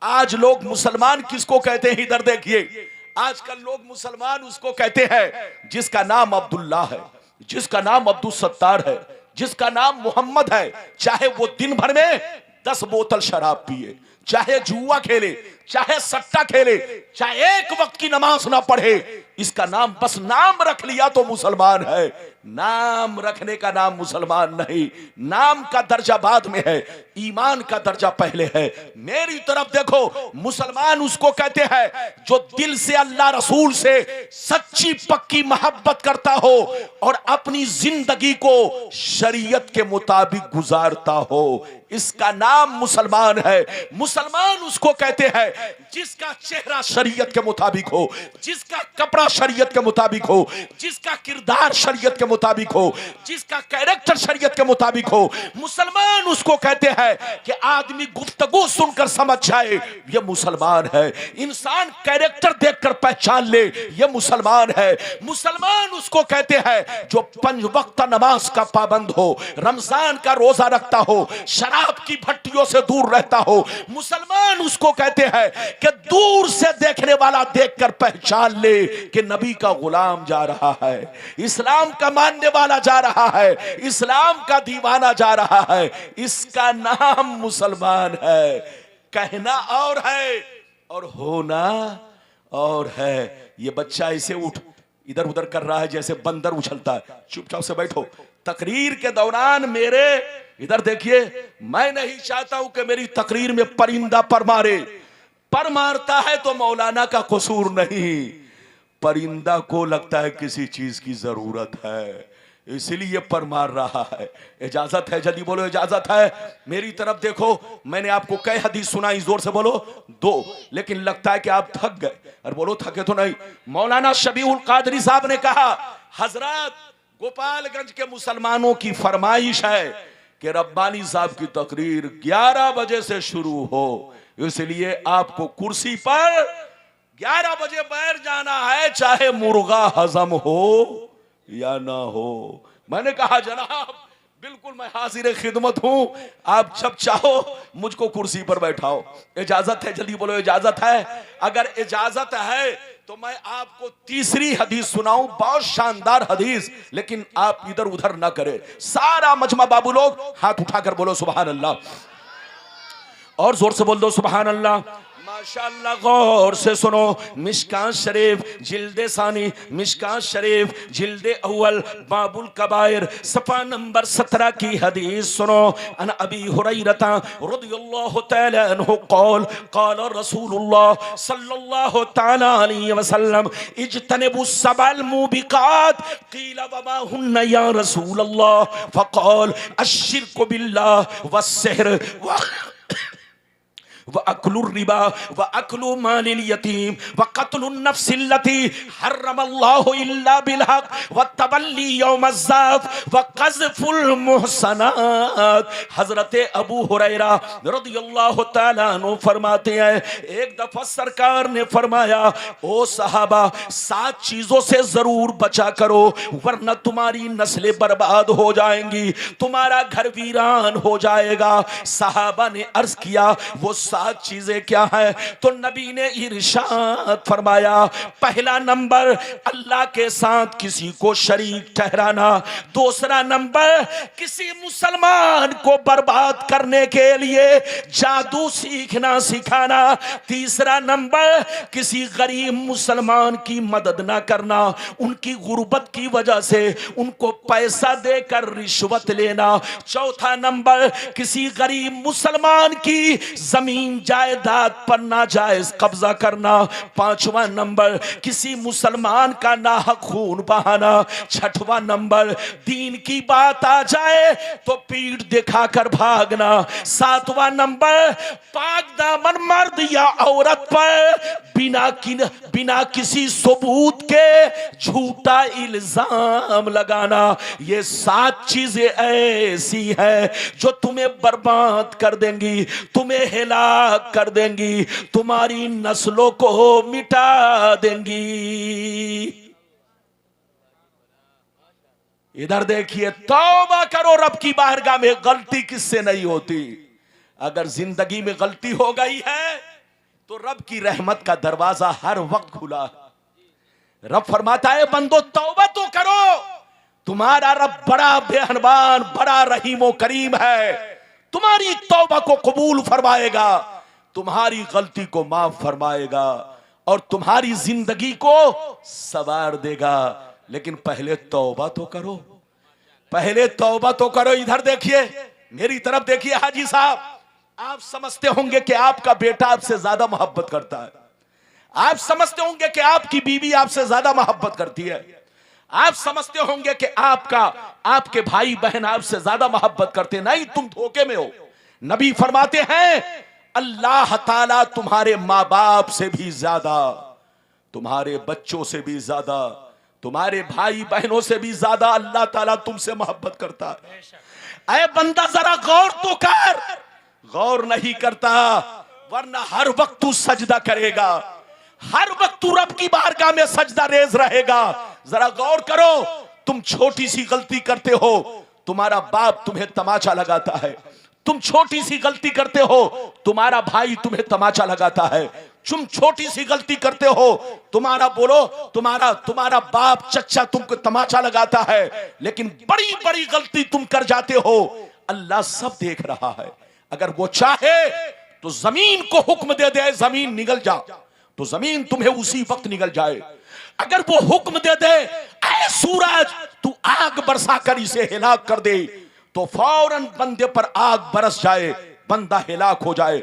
आज लोग मुसलमान किसको कहते हैं? इधर देखिए, आजकल लोग मुसलमान उसको कहते हैं जिसका नाम अब्दुल्ला है, जिसका नाम अब्दुल सत्तार है, जिसका नाम मोहम्मद है, चाहे वो दिन भर में 10 बोतल शराब पिए, चाहे जुआ खेले, चाहे सट्टा खेले, चाहे एक वक्त की नमाज ना पढ़े, इसका नाम बस नाम रख लिया तो मुसलमान है। नाम रखने का नाम मुसलमान नहीं, नाम का दर्जा बाद में है, ईमान का दर्जा पहले है। मेरी तरफ देखो, मुसलमान उसको कहते हैं जो दिल से अल्लाह रसूल से सच्ची पक्की मोहब्बत करता हो और अपनी जिंदगी को शरीयत के मुताबिक गुजारता हो, इसका नाम मुसलमान है। मुसलमान उसको कहते हैं जिसका चेहरा शरीयत के मुताबिक हो, जिसका कपड़ा शरीयत के मुताबिक हो, जिसका किरदार शरीयत के मुताबिक हो, जिसका कैरेक्टर शरीयत के मुताबिक हो। मुसलमान उसको कहते हैं कि आदमी गुफ्तगू सुनकर समझ जाए ये मुसलमान है, इंसान कैरेक्टर देखकर पहचान ले ये मुसलमान है। मुसलमान उसको कहते हैं जो 5 वक्त नमाज का पाबंद हो, रमजान का रोजा रखता हो, शराब की भट्टियों से दूर रहता हो। मुसलमान उसको कहते हैं कि दूर से देखने वाला देखकर पहचान ले कि नबी का गुलाम जा रहा है, इस्लाम का मानने वाला जा रहा है, इस्लाम का दीवाना जा रहा है, इसका नाम मुसलमान है। कहना और है और होना और है। ये बच्चा ऐसे उठ इधर उधर कर रहा है जैसे बंदर उछलता है, चुपचाप से बैठो। तकरीर के दौरान मेरे इधर देखिए, मैं नहीं चाहता हूं कि मेरी तकरीर में परिंदा पर मारे। पर मारता है तो मौलाना का कसूर नहीं, परिंदा को लगता है किसी चीज की जरूरत है, इसलिए पर मार रहा है। इजाजत है? जल्दी बोलो इजाजत है। मेरी तरफ देखो, मैंने आपको कई हदीस सुनाई, जोर से बोलो 2, लेकिन लगता है कि आप थक गए। और बोलो थके तो नहीं। मौलाना शबीउल कादरी साहब ने कहा, हजरत गोपालगंज के मुसलमानों की फरमाइश है कि रब्बानी साहब की तकरीर 11 बजे से शुरू हो, इसलिए आपको कुर्सी पर 11 बजे बैठ जाना है, चाहे मुर्गा हजम हो या ना हो। मैंने कहा जनाब बिल्कुल मैं हाजिर खिदमत हूं, आप जब चाहो मुझको कुर्सी पर बैठाओ। इजाजत है? जल्दी बोलो इजाजत है। अगर इजाजत है तो मैं आपको तीसरी हदीस सुनाऊं, बहुत शानदार हदीस, लेकिन आप इधर उधर ना करें। सारा मजमा बाबू लोग हाथ उठाकर बोलो सुभान अल्लाह, और जोर से बोल दो सुभान अल्लाह। माशाअल्लाह, गौर से सुनो। मिशकात शरीफ जिल्दे सानी, मिशकात शरीफ जिल्दे अव्वल, बाबुल कबायर, सफा नंबर 17 की हदीस सुनो। अन अबी हुरैरता रदियल्लाहु तआला अन्हु क़ाल क़ाल रसूलुल्लाह सल्लल्लाहु तआला अलैहि वसल्लम इज्तनिबु सबल मुबिकात क़ील वमा हुन्ना या रसूलल्लाह फ़क़ाल अश्शिरकु बिल्लाह वस्सिह्र व अक्लुर रिबा व अक्लु मालिल यतीम व क़त्लुन नफ्सिल्लती हर्रमल्लाहु इल्ला बिल हक़ व तवल्ली यौमज़्ज़ाफ़ व क़ज़्फ़ुल मुहसनात। हज़रत अबू हुरैरा रज़ियल्लाहु तआला अन्हु फरमाते हैं, एक दफ़ा सरकार ने फरमाया, ओ सहाबा 7 चीज़ों से ज़रूर बचा करो वरना तुम्हारी नस्लें बर्बाद हो जाएंगी, तुम्हारा घर वीरान हो जाएगा। सहाबा ने अर्ज़ किया वो 7 चीजें क्या है? तो नबी ने इरशाद फरमाया, पहला नंबर अल्लाह के साथ किसी को शरीक ठहराना, दूसरा नंबर किसी मुसलमान को बर्बाद करने के लिए जादू सीखना सिखाना, तीसरा नंबर किसी गरीब मुसलमान की मदद ना करना, उनकी गुर्बत की वजह से उनको पैसा देकर रिश्वत लेना, चौथा नंबर किसी गरीब मुसलमान की जमीन जायदाद पर नाजायज कब्जा करना, पांचवा नंबर किसी मुसलमान का नाहक खून बहाना, छठवां नंबर दीन की बात आ जाए तो पीठ दिखाकर भागना, सातवां नंबर पाक दामन मर्द या औरत पर बिना किसी सबूत के झूठा इल्जाम लगाना। ये 7 चीजें ऐसी हैं जो तुम्हें बर्बाद कर देंगी, तुम्हें हिलाक कर देंगी, तुम्हारी नस्लों को मिटा देंगी। इधर देखिए, तौबा करो रब की बारगाह में, गलती किससे नहीं होती। अगर जिंदगी में गलती हो गई है तो रब की रहमत का दरवाजा हर वक्त खुला है। रब फरमाता है बंदो तौबा तो करो, तुम्हारा रब बड़ा बेहनबान, बड़ा रहीम करीम है, तुम्हारी तौबा को कबूल फरमाएगा, तुम्हारी गलती को माफ फरमाएगा और तुम्हारी जिंदगी को संवार देगा। लेकिन पहले तौबा तो करो। पहले तौबा तो करो। इधर देखिए, मेरी तरफ देखिए हाजी साहब। आप समझते होंगे कि आपका बेटा आपसे ज्यादा मोहब्बत करता है, आप समझते होंगे कि आपकी बीवी आपसे ज्यादा मोहब्बत करती है, आप समझते होंगे कि आपके भाई बहन आपसे ज्यादा मोहब्बत करते। नहीं, तुम धोखे में हो। नबी फरमाते हैं अल्लाह ताला तुम्हारे माँ बाप से भी ज्यादा, तुम्हारे बच्चों से भी ज्यादा, तुम्हारे भाई बहनों से भी ज्यादा अल्लाह ताला तुमसे मोहब्बत करता है। ऐ बंदा जरा गौर तो कर, गौर नहीं करता, वरना हर वक्त तू सजदा करेगा, हर वक्त तू रब की बारगाह में सजदा रेज रहेगा। जरा गौर करो, तुम छोटी सी गलती करते हो, तुम्हारा बाप तुम्हें तमाचा लगाता है। तुम छोटी सी गलती करते हो, तुम्हारा भाई तुम्हें तमाचा लगाता है। तुम छोटी सी गलती करते हो, तुम्हारा बाप चच्चा तुमको तमाचा लगाता है। लेकिन बड़ी बड़ी गलती तुम कर जाते हो, अल्लाह सब देख रहा है। अगर वो चाहे तो जमीन को हुक्म दे दे जमीन निगल जा, तो जमीन तुम्हें उसी वक्त निगल जाए। अगर वो हुक्म दे दे ऐ सूरज तू आग बरसा कर इसे हिलाक कर दे, तो फौरन बंदे पर आग बरस जाए, बंदा हिलाक हो जाए।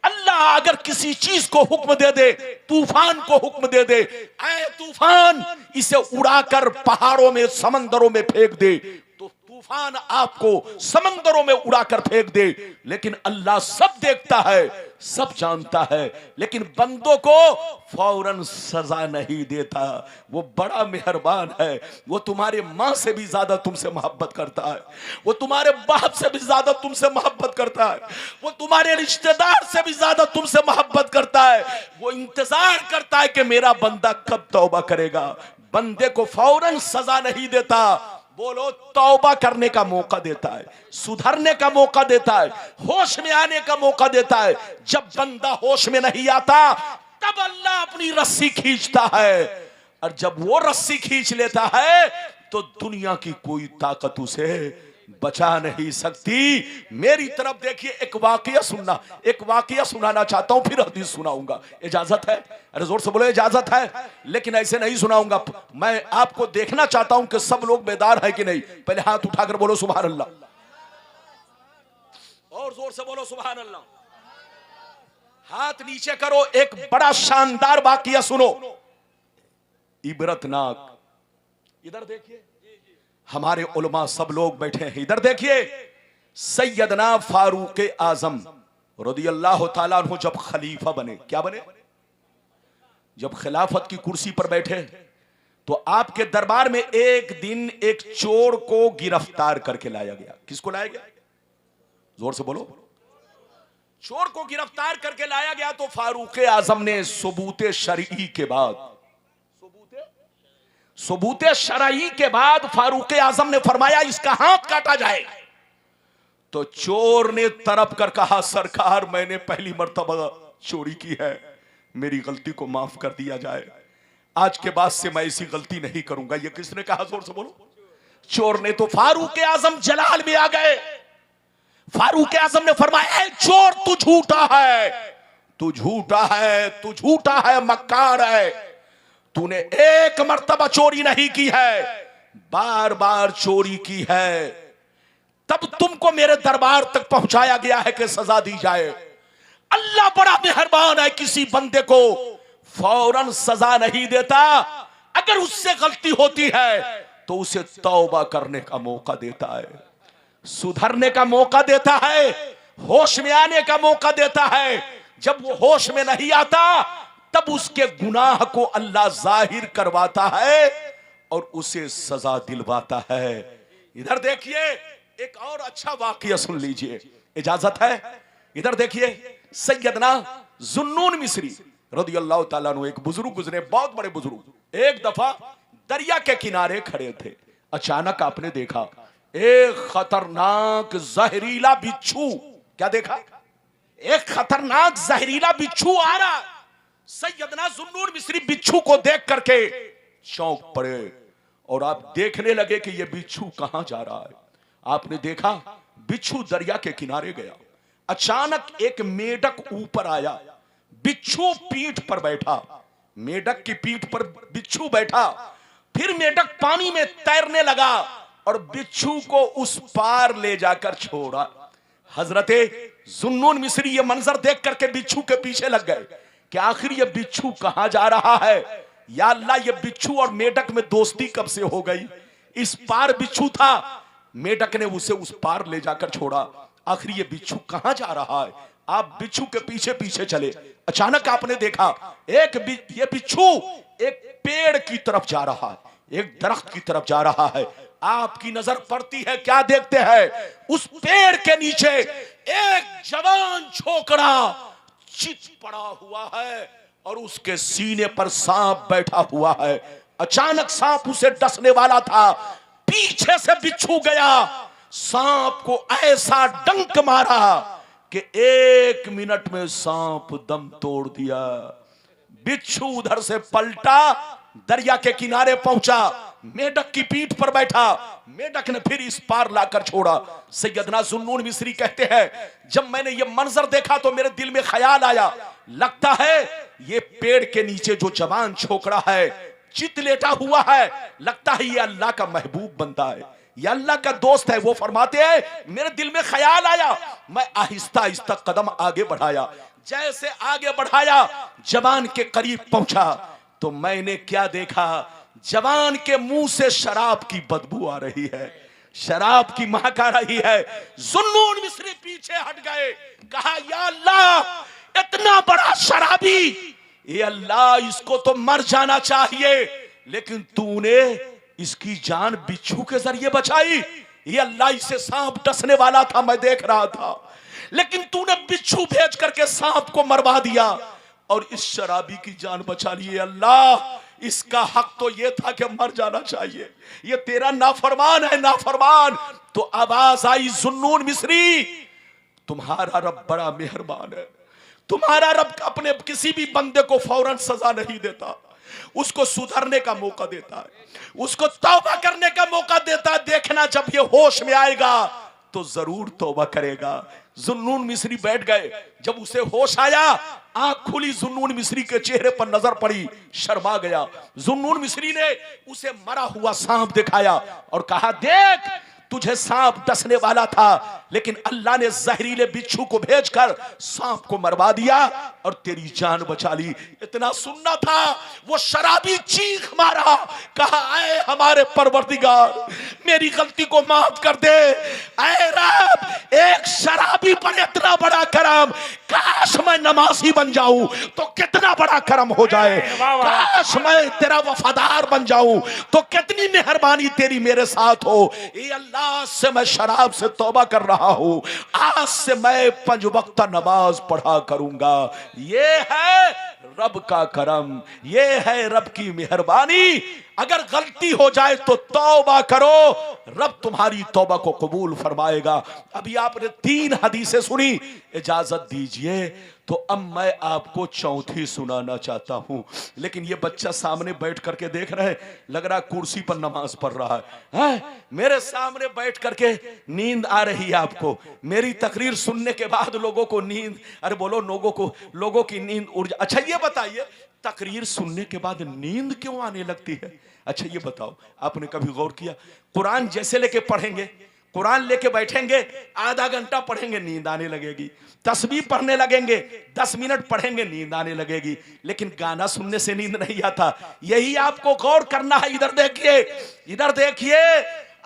अल्लाह अगर किसी चीज को हुक्म दे दे, तूफान को हुक्म दे दे ऐ तूफान इसे उड़ाकर पहाड़ों में समंदरों में फेंक दे, तो तूफान आपको समंदरों में उड़ाकर फेंक दे। लेकिन अल्लाह सब देखता है, सब जानता है, लेकिन बंदों को फौरन सजा नहीं देता। वो बड़ा मेहरबान है, वो तुम्हारे माँ से भी ज्यादा तुमसे मोहब्बत करता है, वो तुम्हारे बाप से भी ज्यादा तुमसे मोहब्बत करता है, वो तुम्हारे रिश्तेदार से भी ज्यादा तुमसे मोहब्बत करता है। वो इंतजार करता है कि मेरा बंदा कब तौबा करेगा। बंदे को फौरन सजा नहीं देता, बोलो तौबा करने का मौका देता है, सुधरने का मौका देता है, होश में आने का मौका देता है। जब बंदा होश में नहीं आता तब अल्लाह अपनी रस्सी खींचता है, और जब वो रस्सी खींच लेता है तो दुनिया की कोई ताकत उसे बचा नहीं सकती। मेरी तरफ देखिए, एक वाकया सुनाना चाहता हूं, फिर हदीस सुनाऊंगा। इजाजत है? अरे जोर से बोलो इजाजत है। लेकिन ऐसे नहीं सुनाऊंगा, मैं आपको देखना चाहता हूं कि सब लोग बेदार है कि नहीं। पहले हाथ उठाकर बोलो सुभान अल्लाह, और जोर से बोलो सुभान अल्लाह। हाथ नीचे करो। एक बड़ा शानदार वाकया सुनो, इबरतनाक। इधर देखिए, हमारे उलमा सब लोग बैठे हैं। इधर देखिए, सैयदना फारूक आजम रदियल्लाहु ताला अन्हु जब खलीफा बने, क्या बने? जब खिलाफत की कुर्सी पर बैठे तो आपके दरबार में एक दिन एक चोर को गिरफ्तार करके लाया गया। किसको लाया गया? जोर से बोलो। चोर को गिरफ्तार करके लाया गया तो फारूक आजम ने सबूते शरई के बाद फारूक आजम ने फरमाया इसका हाथ काटा जाए। तो चोर ने तड़प कर कहा सरकार मैंने पहली मर्तबा चोरी की है, मेरी गलती को माफ कर दिया जाए, आज के बाद से मैं ऐसी गलती नहीं करूंगा। ये किसने कहा? जोर से बोलो। चोर ने। तो फारूक आजम जलाल में आ गए। फारूक आजम ने फरमाया चोर तू झूठा है, तू झूठा है, तू झूठा है, मक्कार है, तूने एक मर्तबा चोरी नहीं की है, बार बार चोरी की है। तब तुमको मेरे दरबार तक पहुंचाया गया है कि सजा दी जाए। अल्लाह बड़ा मेहरबान है, किसी बंदे को फौरन सजा नहीं देता। अगर उससे गलती होती है तो उसे तौबा करने का मौका देता है, सुधरने का मौका देता है, होश में आने का मौका देता है। जब वो होश में नहीं आता तब उसके गुनाह को अल्लाह जाहिर करवाता है और उसे सजा दिलवाता है। इधर देखिए, एक और अच्छा वाकया सुन लीजिए, इजाजत है? इधर देखिए, सैयदना जुन्नून मिस्री रदियल्लाहु ताला अन्हु एक बुजुर्ग गुजरे, बहुत बड़े बुजुर्ग। एक दफा दरिया के किनारे खड़े थे, अचानक आपने देखा एक खतरनाक जहरीला बिच्छू। क्या देखा? एक खतरनाक जहरीला बिच्छू आ रहा। सैयदना जुन्नून मिस्री बिच्छू को देख करके चौंक पड़े और आप देखने लगे कि यह बिच्छू कहां जा रहा है। आपने देखा बिच्छू दरिया के किनारे गया। अचानक एक मेढक ऊपर आया, बिच्छू पीठ पर बैठा, मेढक की पीठ पर बिच्छू बैठा। फिर मेढक पानी में तैरने लगा। और बिच्छू को उस पार ले जाकर छोड़ा। हजरते जुन्नून मिस्री ये मंजर देख करके बिच्छू के पीछे लग गए कि आखिर ये बिच्छू कहां जा रहा है। या अल्लाह, ये बिच्छू और मेढक में दोस्ती कब से हो गई। इस पार बिच्छू था, मेढक ने उसे उस पार ले जाकर छोड़ा। आखिर ये बिच्छू कहां जा रहा है। आप बिच्छू के पीछे पीछे चले। अचानक आपने देखा ये बिच्छू एक पेड़ की तरफ जा रहा है, एक दरख्त की तरफ जा रहा है। आपकी नजर पड़ती है, क्या देखते हैं, उस पेड़ के नीचे एक जवान छोकरा चित पड़ा हुआ है और उसके सीने पर सांप बैठा हुआ है। अचानक सांप उसे डसने वाला था, पीछे से बिच्छू गया, सांप को ऐसा डंक मारा कि 1 मिनट में सांप दम तोड़ दिया। बिच्छू उधर से पलटा, दरिया के किनारे पहुंचा, मेढक की पीठ पर बैठा। मेढक ने फिर इस पार लाकर छोड़ा। सैयदना जुन्नून मिस्री कहते हैं, जब मैंने ये मंजर देखा तो मेरे दिल में ख्याल आया, लगता है ये पेड़ के नीचे जो जवान छोकरा है, चित लेटा हुआ है, लगता है ये अल्लाह का महबूब बनता है, ये अल्लाह का दोस्त है। वो फरमाते हैं, मेरे दिल में ख्याल आया, मैं आहिस्ता आहिस्ता कदम आगे बढ़ाया। जैसे आगे बढ़ाया, जवान के करीब पहुंचा तो मैंने क्या देखा, जवान के मुंह से शराब की बदबू आ रही है, शराब की महक आ रही है। जुन्नून मिस्री पीछे हट गए, कहा, या अल्लाह, इतना बड़ा शराबी, ये अल्लाह, इसको तो मर जाना चाहिए, लेकिन तूने इसकी जान बिच्छू के जरिए बचाई। ये अल्लाह, इसे सांप डसने वाला था, मैं देख रहा था, लेकिन तूने बिच्छू भेज करके सांप को मरवा दिया और इस शराबी की जान बचा ली। अल्लाह, इसका हक तो यह था कि मर जाना चाहिए, ये तेरा नाफरमान है, नाफरमान। तो आवाज आई, जुन्नून मिस्री, तुम्हारा रब बड़ा मेहरबान है, तुम्हारा रब अपने किसी भी बंदे को फौरन सजा नहीं देता, उसको सुधरने का मौका देता है, उसको तौबा करने का मौका देता है। देखना, जब ये होश में आएगा तो जरूर तौबा करेगा। जुन्नून मिस्री बैठ गए। जब उसे होश आया, आंख खुली, जुन्नून मिस्री के चेहरे पर नजर पड़ी, शर्मा गया। जुन्नून मिस्री ने उसे मरा हुआ सांप दिखाया और कहा, देख, तुझे सांप डसने वाला था, लेकिन अल्लाह ने जहरीले बिच्छू को भेजकर सांप को मरवा दिया और तेरी जान बचा ली। इतना सुनना था, वो शराबी चीख मारा, कहा, ऐ हमारे परवरदिगार, मेरी गलती को माफ कर दे। ऐ रब, एक शराबी पर इतना बड़ा करम, काश मैं नमाजी बन जाऊं तो कितना बड़ा करम हो जाए, काश मैं तेरा वफादार बन जाऊं तो कितनी मेहरबानी तेरी मेरे साथ हो। ये अल्लाह, से मैं शराब से तौबा कर रहा हूं, आज से मैं 5 वक्त नमाज पढ़ा करूंगा। ये है रब का करम, ये है रब की मेहरबानी। अगर गलती हो जाए तो तौबा करो, रब तुम्हारी तौबा को कबूल फरमाएगा। अभी आपने 3 हदीसें सुनी, इजाजत दीजिए तो अब मैं आपको चौथी सुनाना चाहता हूं। लेकिन ये बच्चा सामने बैठ करके देख रहे हैं, लग रहा कुर्सी पर नमाज पढ़ रहा है, मेरे सामने बैठ करके नींद आ रही है आपको। मेरी तकरीर सुनने के बाद लोगों को नींद, अरे बोलो, लोगों की नींद उड़ जा। अच्छा ये बताइए, तकरीर सुनने के बाद नींद क्यों आने लगती है? अच्छा ये बताओ, आपने कभी गौर किया? कुरान जैसे लेके पढ़ेंगे, कुरान लेके बैठेंगे, आधा घंटा पढ़ेंगे, नींद आने लगेगी। तस्बीह पढ़ने लगेंगे, 10 मिनट पढ़ेंगे, नींद आने लगेगी। लेकिन गाना सुनने से नींद नहीं आता। यही आपको गौर करना है। इधर देखिए, इधर देखिए,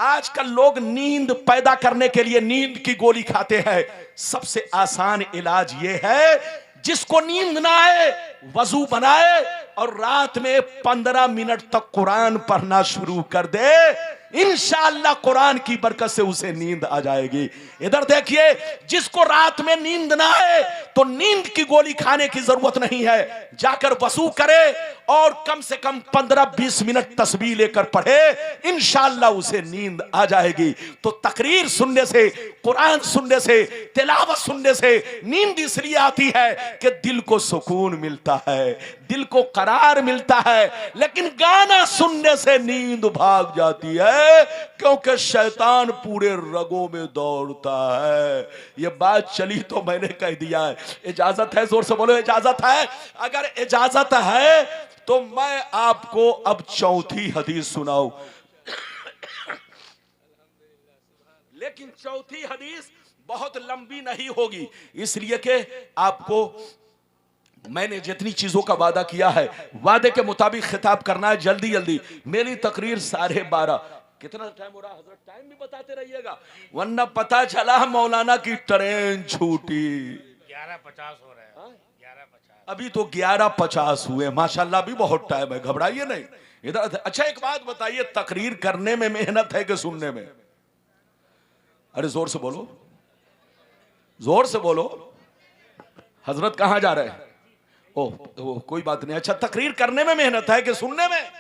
आजकल लोग नींद पैदा करने के लिए नींद की गोली खाते हैं। सबसे आसान इलाज ये है, जिसको नींद ना आए वजू बनाए और रात में 15 मिनट तक कुरान पढ़ना शुरू कर दे, इंशाअल्लाह कुरान की बरकत से उसे नींद आ जाएगी। इधर देखिए, जिसको रात में नींद ना आए तो नींद की गोली खाने की जरूरत नहीं है, जाकर वजू करे और कम से कम 15-20 मिनट तस्बीह लेकर पढ़े, इंशाअल्लाह उसे नींद आ जाएगी। तो तकरीर सुनने से, कुरान सुनने से, तिलावत सुनने से नींद इसलिए आती है कि दिल को सुकून मिलता है, दिल को करार मिलता है। लेकिन गाना सुनने से नींद भाग जाती है, क्योंकि शैतान पूरे रगों में दौड़ता है। ये बात चली तो मैंने कह दिया है। इजाजत है? जोर से बोलो, इजाजत है? अगर इजाजत है तो मैं आपको अब चौथी हदीस सुनाऊं। लेकिन चौथी हदीस बहुत लंबी नहीं होगी, इसलिए कि आपको मैंने जितनी चीजों का वादा किया है वादे के मुताबिक खिताब करना है जल्दी जल्दी। मेरी तकरीर 12:30। कितना टाइम हो रहा है हजरत? टाइम भी बताते रहिएगा, वरना पता चला मौलाना की ट्रेन छूटी। 11:50 हो रहे हैं। 11:50। अभी तो 11:50 हुए, माशाल्लाह भी बहुत टाइम है, घबराइए नहीं। इधर अच्छा एक बात बताइए, तकरीर करने में मेहनत है कि सुनने में? अरे जोर से बोलो, जोर से बोलो। हजरत कहां जा रहे हैं? ओह कोई बात नहीं। अच्छा, तकरीर करने में मेहनत है कि सुनने में?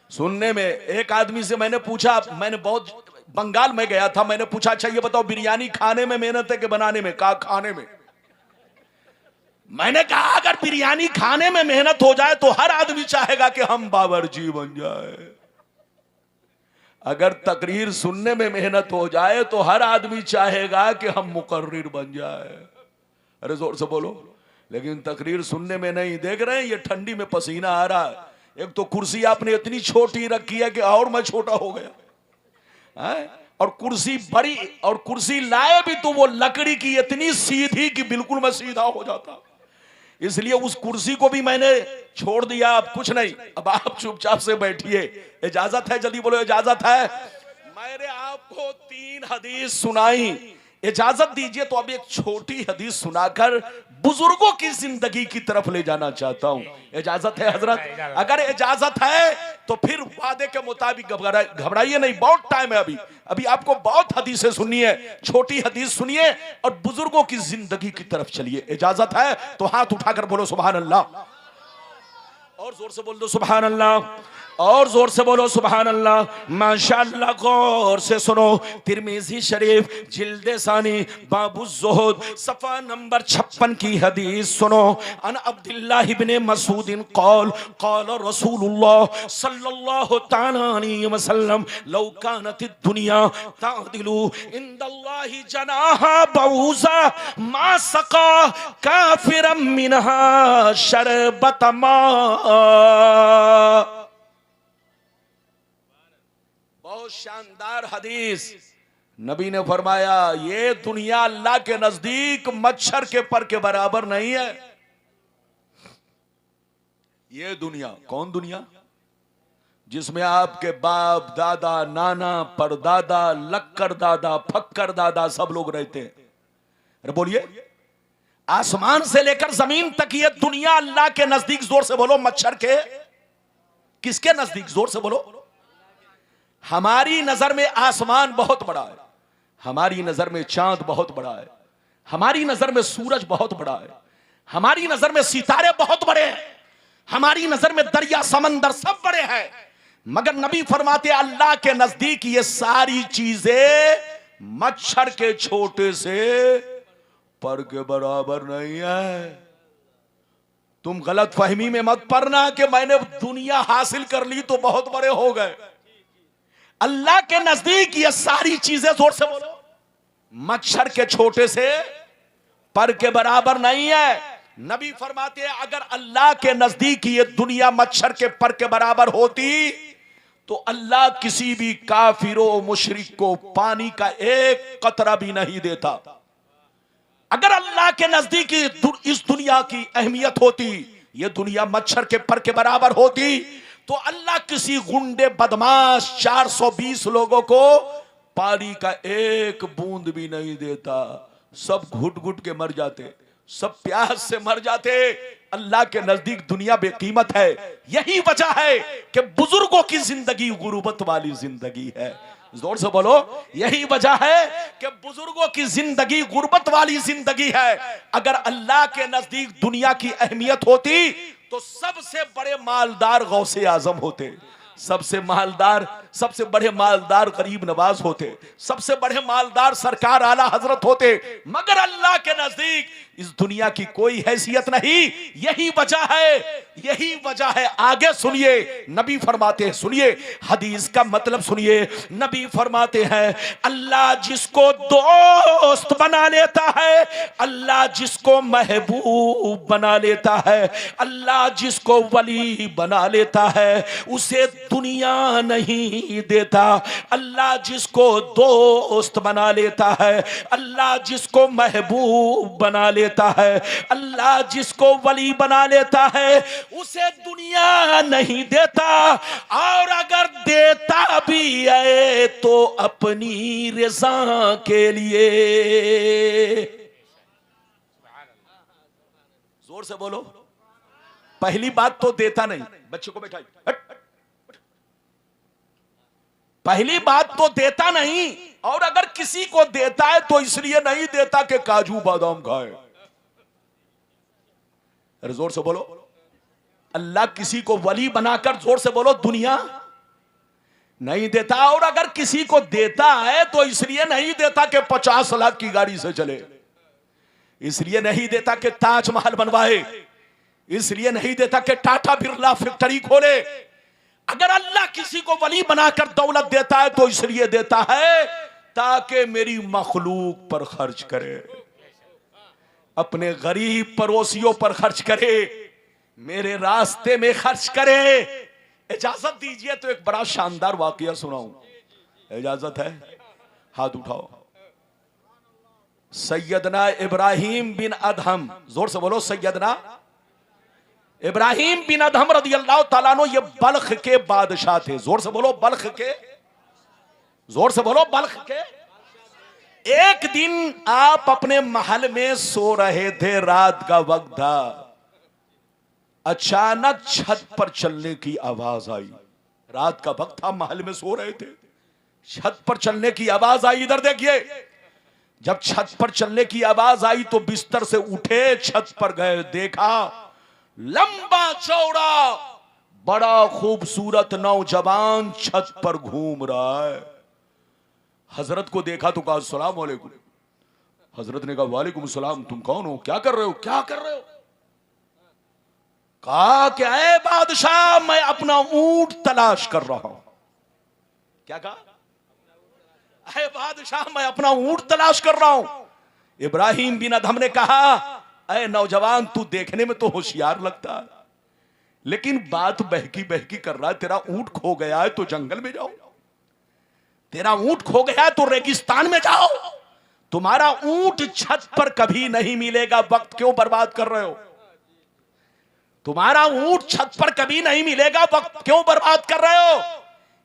सुनने में। एक आदमी से मैंने पूछा, मैंने बहुत बंगाल में गया था, मैंने पूछा अच्छा ये बताओ बिरयानी खाने में मेहनत है कि बनाने में? कहा खाने में। मैंने कहा अगर बिरयानी खाने में मेहनत हो जाए तो हर आदमी चाहेगा कि हम बावर्ची बन जाए। अगर तकरीर सुनने में मेहनत हो जाए तो हर आदमी चाहेगा कि हम मुकर्रिर बन जाए। अरे जोर से बोलो। लेकिन तकरीर सुनने में नहीं। देख रहे हैं ये ठंडी में पसीना आ रहा है। एक तो कुर्सी आपने इतनी छोटी रखी है कि और मैं छोटा हो गया है? और कुर्सी बड़ी, और कुर्सी लाए भी तो वो लकड़ी की इतनी सीधी कि बिल्कुल मैं सीधा हो जाता। इसलिए उस कुर्सी को भी मैंने छोड़ दिया। अब कुछ नहीं, अब आप चुपचाप से बैठिए। इजाजत है? जल्दी बोलो, इजाजत है? मैंने आपको 3 हदीस सुनाई, इजाजत दीजिए तो अब एक छोटी हदीस सुनाकर बुजुर्गों की जिंदगी की तरफ ले जाना चाहता हूं। इजाजत है हजरत? अगर इजाजत है तो फिर वादे के मुताबिक घबराइए नहीं, बहुत टाइम है। अभी आपको बहुत हदीसें सुननी है, छोटी हदीस सुनिए और बुजुर्गों की जिंदगी की तरफ चलिए। इजाजत है तो हाथ उठाकर बोलो सुभान अल्लाह, और जोर से बोल दो सुभान अल्लाह, और जोर से बोलो सुभान अल्लाह। माशाअल्लाह, गौर से सुनो। तिरमिज़ी शरीफ जिल्दे सानी बाबु ज़ुहद सफ़ा नंबर 56 की हदीस सुनो। अन अब्दुल्लाह इब्ने मसूद क़ाल क़ाल रसूलुल्लाह सल्लल्लाहु तआला अलैहि वसल्लम लौ कानतिद दुनिया तादिलु इंदल्लाहि जनाहा बऊज़ा मा सक़ा काफ़िरम मिनहा शरबत मा। बहुत शानदार हदीस। नबी ने फरमाया ये दुनिया अल्लाह के नजदीक मच्छर के पर के बराबर नहीं है। ये दुनिया, कौन दुनिया? जिसमें आपके बाप दादा नाना परदादा लक्कर दादा फक्कर दादा सब लोग रहते हैं। अरे बोलिए, आसमान से लेकर जमीन तक ये दुनिया अल्लाह के नजदीक, जोर से बोलो, मच्छर के किसके नजदीक? जोर से बोलो। हमारी नजर में आसमान बहुत बड़ा है, हमारी नजर में चांद बहुत बड़ा है, हमारी नजर में सूरज बहुत बड़ा है, हमारी नजर में सितारे बहुत बड़े हैं, हमारी नजर में दरिया समंदर सब बड़े हैं। मगर नबी फरमाते अल्लाह के नजदीक ये सारी चीजें मच्छर के छोटे से पर के बराबर नहीं है। तुम गलत फहमी में मत पड़ना कि मैंने दुनिया हासिल कर ली तो बहुत बड़े हो गए। अल्लाह के नजदीक ये सारी चीजें, जोर से बोलो, मच्छर के छोटे से पर के बराबर नहीं है। नबी फरमाते हैं अगर अल्लाह के नजदीक ये दुनिया मच्छर के पर के बराबर होती तो अल्लाह किसी भी काफिरो मुशरिक को पानी का एक कतरा भी नहीं देता। अगर अल्लाह के नजदीक इस दुनिया की अहमियत होती, ये दुनिया मच्छर के पर के बराबर होती, तो अल्लाह किसी गुंडे बदमाश 420 लोगों को पानी का एक बूंद भी नहीं देता। सब घुट घुट के मर जाते, सब प्यास से मर जाते। अल्लाह के नजदीक दुनिया बेकीमत है। यही वजह है कि बुजुर्गों की जिंदगी गुर्बत वाली जिंदगी है। जोर से बोलो, यही वजह है कि बुजुर्गों की जिंदगी गुर्बत वाली जिंदगी है। अगर अल्लाह के नजदीक दुनिया की अहमियत होती तो सबसे बड़े मालदार गौसे आजम होते, सबसे बड़े मालदार गरीब नवाज होते, सबसे बड़े मालदार सरकार आला हजरत होते। मगर अल्लाह के नजदीक इस दुनिया की कोई हैसियत नहीं। यही वजह है। आगे सुनिए, नबी फरमाते हैं, सुनिए हदीस का मतलब सुनिए। नबी फरमाते हैं अल्लाह जिसको दोस्त बना लेता है, अल्लाह जिसको महबूब बना लेता है, अल्लाह जिसको वली बना लेता है, उसे दुनिया नहीं देता। अल्लाह जिसको दोस्त बना लेता है, अल्लाह जिसको महबूब बना लेता है, अल्लाह जिसको वली बना लेता है, उसे दुनिया नहीं देता। और अगर देता भी है तो अपनी रज़ा के लिए। जोर से बोलो। पहली बात तो देता नहीं। बच्चे को बैठाइए, पहली बात तो देता नहीं। और अगर किसी को देता है तो इसलिए नहीं देता कि काजू बादाम खाए। अरे जोर से बोलो। अल्लाह किसी को वली बनाकर, जोर से बोलो, दुनिया नहीं देता। और अगर किसी को देता है तो इसलिए नहीं देता कि 50 लाख की गाड़ी से चले, इसलिए नहीं देता कि ताजमहल बनवाए, इसलिए नहीं देता कि टाटा बिरला फैक्ट्री खोले। अगर अल्लाह किसी को वली बनाकर दौलत देता है तो इसलिए देता है ताकि मेरी मखलूक पर खर्च करे, अपने गरीब पड़ोसियों पर खर्च करे, मेरे रास्ते में खर्च करे। इजाजत दीजिए तो एक बड़ा शानदार वाकया सुनाऊं। इजाजत है? हाथ उठाओ। सैयदना इब्राहिम बिन अदहम, जोर से बोलो, सैयदना इब्राहिम बिन अदहम रज़ी अल्लाह ताला अन्हु ये बल्ख के बादशाह थे। जोर से बोलो, बल्ख के, जोर से बोलो, बल्ख के। एक दिन आप अपने महल में सो रहे थे, रात का वक्त था, अचानक छत पर चलने की आवाज आई। रात का वक्त था, महल में सो रहे थे, छत पर चलने की आवाज आई। इधर देखिए, जब छत पर चलने की आवाज आई तो बिस्तर से उठे, छत पर गए, देखा लंबा चौड़ा बड़ा खूबसूरत नौजवान छत पर घूम रहा है। हजरत को देखा तो कहा अस्सलाम वालेकुम। हजरत ने कहा वालेकुम सलाम, तुम कौन हो, क्या कर रहे हो, क्या कर रहे हो? कहा कि ऐ बादशाह, मैं अपना ऊंट तलाश कर रहा हूं। क्या कहा? ऐ बादशाह, मैं अपना ऊंट तलाश कर रहा हूं। इब्राहिम बिन अदहम ने कहा ऐ नौजवान, तू देखने में तो होशियार लगता है, लेकिन बात बहकी बहकी कर रहा है। तेरा ऊंट खो गया है तो जंगल में जाओ, तेरा ऊंट खो गया है तो रेगिस्तान में जाओ, तुम्हारा ऊंट छत पर कभी नहीं मिलेगा। वक्त क्यों बर्बाद कर रहे हो? तुम्हारा ऊंट छत पर कभी नहीं मिलेगा, वक्त क्यों बर्बाद कर रहे हो?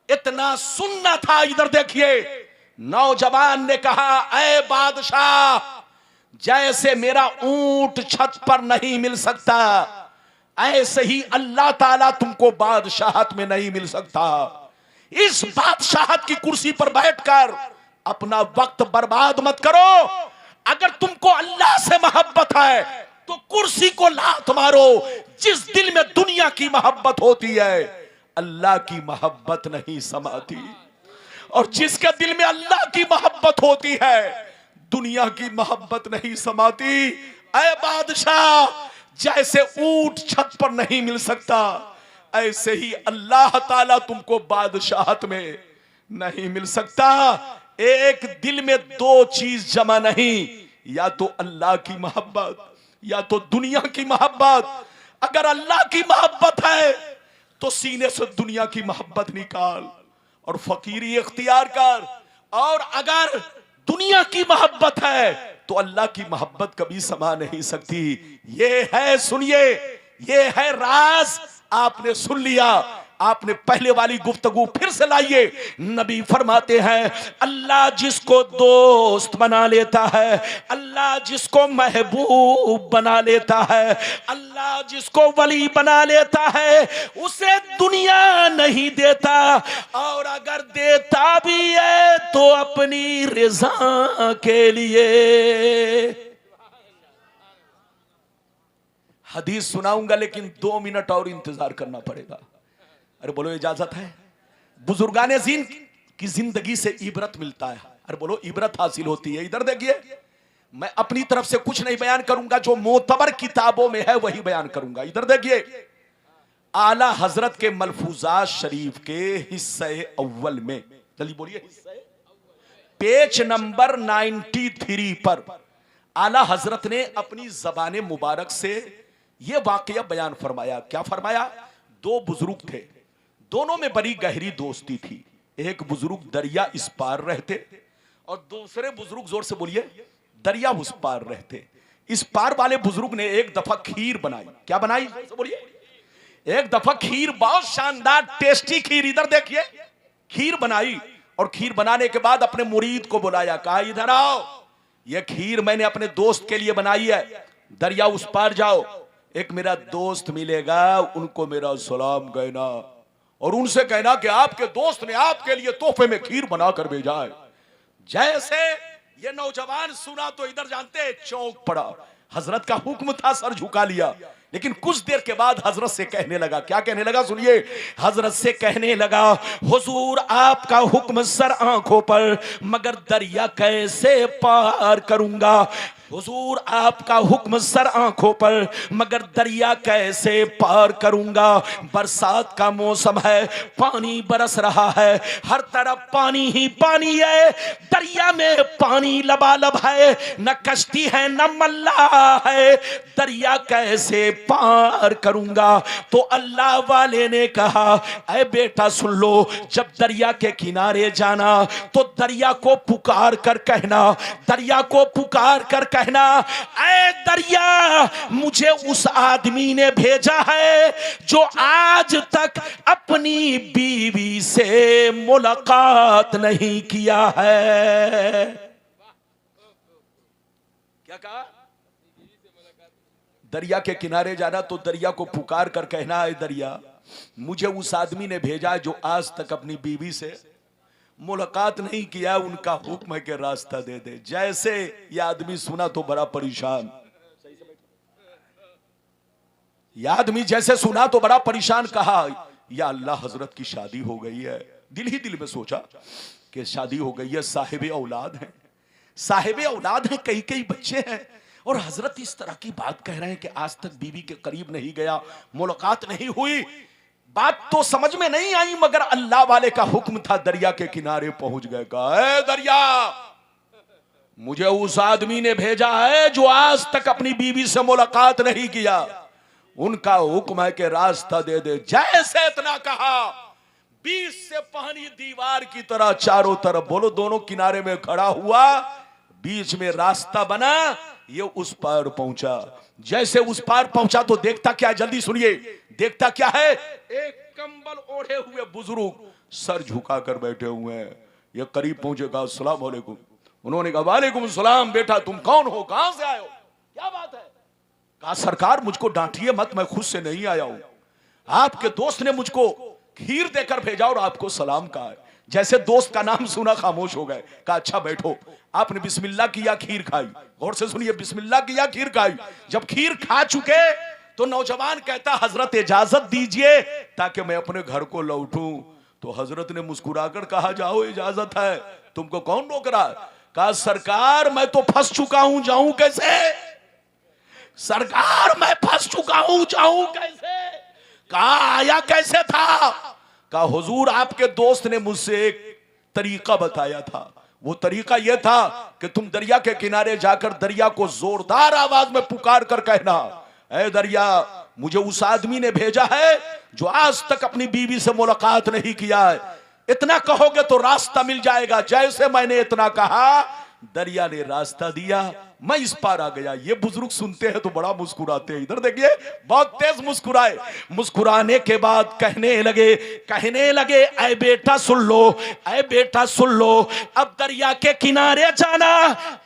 इतना सुनना था। इधर देखिए, नौजवान ने कहा ऐ बादशाह, जैसे मेरा ऊंट छत पर नहीं मिल सकता, ऐसे ही अल्लाह ताला तुमको बादशाहत में नहीं मिल सकता। इस बादशाहत की कुर्सी पर बैठकर अपना वक्त बर्बाद मत करो। अगर तुमको अल्लाह से मोहब्बत है तो कुर्सी को लात मारो। जिस दिल में दुनिया की मोहब्बत होती है, अल्लाह की मोहब्बत नहीं समाती, और जिसके दिल में अल्लाह की मोहब्बत होती है, दुनिया की मोहब्बत नहीं समाती। ऐ बादशाह, जैसे ऊंट छत पर नहीं मिल सकता, ऐसे ही अल्लाह ताला तुमको बादशाहत में नहीं मिल सकता। एक दिल में दो चीज जमा नहीं, या तो अल्लाह की मोहब्बत या तो दुनिया की मोहब्बत। अगर अल्लाह की मोहब्बत है तो सीने से दुनिया की मोहब्बत निकाल और फकीरी इख्तियार कर, और अगर दुनिया की मोहब्बत है तो अल्लाह की मोहब्बत कभी समा नहीं सकती। ये है, सुनिए, ये है राज। आपने सुन लिया, आपने पहले वाली गुफ्तगू फिर से लाइए। नबी फरमाते हैं अल्लाह जिसको दोस्त बना लेता है, अल्लाह जिसको महबूब बना लेता है, अल्लाह जिसको वली बना लेता है, उसे दुनिया नहीं देता, और अगर देता भी है तो अपनी रज़ा के लिए। हदीस सुनाऊंगा लेकिन 2 मिनट और इंतजार करना पड़ेगा। अरे बोलो इजाजत है? बुजुर्गाने जीन की जिंदगी से इबरत मिलता है। अरे बोलो इबरत हासिल होती है। इधर देखिए, मैं अपनी तरफ से कुछ नहीं बयान करूंगा, जो मोतबर किताबों में है वही बयान करूंगा। इधर देखिए, आला हजरत के मलफूजात शरीफ के हिस्से अव्वल में, जल्दी बोलिए, हिस्से पेज नंबर 93 पर आला हजरत ने अपनी जबान मुबारक से यह वाकया बयान फरमाया। क्या फरमाया? दो बुजुर्ग थे, दोनों में बड़ी गहरी दोस्ती थी। एक बुजुर्ग दरिया इस पार रहते और दूसरे बुजुर्ग, जोर से बोलिए, दरिया उस पार रहते। इस पार वाले बुजुर्ग ने एक दफा खीर बनाई। क्या बनाई? जोर से बोलिए। एक दफा खीर, बहुत शानदार टेस्टी खीर, इधर देखिए, खीर बनाई और खीर बनाने के बाद अपने मुरीद को बुलाया, कहा इधर आओ, यह खीर मैंने अपने दोस्त के लिए बनाई है, दरिया उस पार जाओ, एक मेरा दोस्त मिलेगा, उनको मेरा सलाम कहना और उनसे कहना कि आपके दोस्त ने आपके लिए तोहफे में खीर बनाकर भेजा है। जैसे ये नौजवान सुना तो इधर जानते चौंक पड़ा। हजरत का हुक्म था, सर झुका लिया, लेकिन कुछ देर के बाद हजरत से कहने लगा, क्या कहने लगा? सुनिए, हजरत से कहने लगा, हुजूर आपका हुक्म सर आंखों पर, मगर दरिया कैसे पार करूंगा? हुजूर आपका हुक्म सर आंखों पर, मगर दरिया कैसे पार करूंगा? बरसात का मौसम है, पानी बरस रहा है, हर तरफ पानी ही पानी है, दरिया में पानी लबालब है, न कश्ती है न मल्ला है, दरिया कैसे पार करूंगा? तो अल्लाह वाले ने कहा, ऐ बेटा सुन लो, जब दरिया के किनारे जाना तो दरिया को पुकार कर कहना, दरिया को पुकार कर कहना, ऐ दरिया मुझे उस आदमी ने भेजा है जो आज तक अपनी बीवी से मुलाकात नहीं किया है। क्या कहा? दरिया के किनारे जाना तो दरिया को पुकार कर कहना, है दरिया मुझे उस आदमी ने भेजा है जो आज तक अपनी बीवी से मुलाकात नहीं किया, उनका हुक्म है कि रास्ता दे दे। जैसे ये आदमी सुना तो बड़ा परेशान, यह आदमी जैसे सुना तो बड़ा परेशान, कहा या अल्लाह हजरत की शादी हो गई है। दिल ही दिल में सोचा कि शादी हो गई है, साहिब औलाद है, साहिब औलाद है, कई कई बच्चे हैं, और हजरत इस तरह की बात कह रहे हैं कि आज तक बीवी के करीब नहीं गया, मुलाकात नहीं हुई। बात तो समझ में नहीं आई, मगर अल्लाह वाले का हुक्म था, दरिया के किनारे पहुंच गए। कहा, ऐ दरिया मुझे उस आदमी ने भेजा है जो आज तक अपनी बीवी से मुलाकात नहीं किया, उनका हुक्म है कि रास्ता दे दे। जैसे इतना कहा, बीच से पानी दीवार की तरह चारों तरफ, बोलो, दोनों किनारे में खड़ा हुआ, बीच में रास्ता बना, ये उस पार पहुंचा। जैसे उस पार पहुंचा तो देखता क्या, जल्दी सुनिए, देखता क्या है? एक कंबल ओढ़े हुए बुजुर्ग सर झुका कर बैठे हुए हैं। ये करीब पहुंचे, कहा अस्सलाम वालेकुम। उन्होंने कहा वालेकुम सलाम, बेटा तुम कौन हो, कहां से आए हो, क्या बात है? कहा सरकार मुझको डांटिए मत, मैं खुद से नहीं आया हूं, आपके दोस्त ने मुझको खीर देकर भेजा और आपको सलाम कहा है। जैसे दोस्त का नाम सुना खामोश हो गए। कहा अच्छा बैठो। आपने बिस्मिल्लाह किया, खीर खाई। गौर से सुनिए, बिस्मिल्लाह किया, खीर खाई। जब खीर खा चुके तो नौजवान कहता हजरत इजाजत दीजिए ताकि मैं अपने घर को लौटूं। तो हजरत ने मुस्कुराकर कहा जाओ, इजाजत है, तुमको कौन रोक रहा? कहा सरकार मैं तो फंस चुका हूं, जाऊं कैसे? सरकार मैं फंस चुका हूं, जाऊं कैसे? कहा आया कैसे था? कहा हुजूर आपके दोस्त ने मुझसे एक तरीका बताया था, वो तरीका यह था कि तुम दरिया के किनारे जाकर दरिया को जोरदार आवाज में पुकार कर कहना, ऐ दरिया मुझे उस आदमी ने भेजा है जो आज तक अपनी बीवी से मुलाकात नहीं किया है, इतना कहोगे तो रास्ता मिल जाएगा। जैसे मैंने इतना कहा, दरिया ने रास्ता दिया, मैं इस पार आ गया। ये बुजुर्ग सुनते हैं तो बड़ा मुस्कुराते हैं। इधर देखिए, बहुत तेज मुस्कुराए। मुस्कुराने के बाद कहने लगे ऐ बेटा सुन लो, ऐ बेटा सुन लो, अब दरिया के किनारे जाना,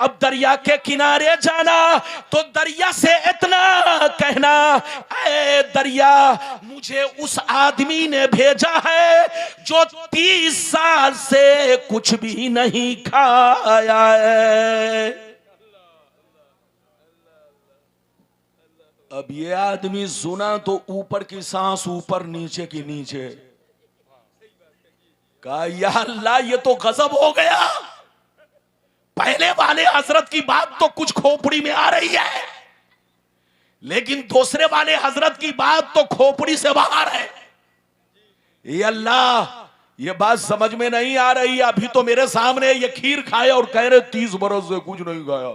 अब दरिया के किनारे जाना तो दरिया से इतना कहना, ऐ दरिया मुझे उस आदमी ने भेजा है जो 30 साल से कुछ भी नहीं खाया है। अब ये आदमी सुना तो ऊपर की सांस ऊपर, नीचे की नीचे। कहा या अल्लाह ये तो गजब हो गया, पहले वाले हजरत की बात तो कुछ खोपड़ी में आ रही है, लेकिन दूसरे वाले हजरत की बात तो खोपड़ी से बाहर है। ये अल्लाह, ये बात समझ में नहीं आ रही है। अभी तो मेरे सामने ये खीर खाए और कह रहे 30 बरस से कुछ नहीं खाया,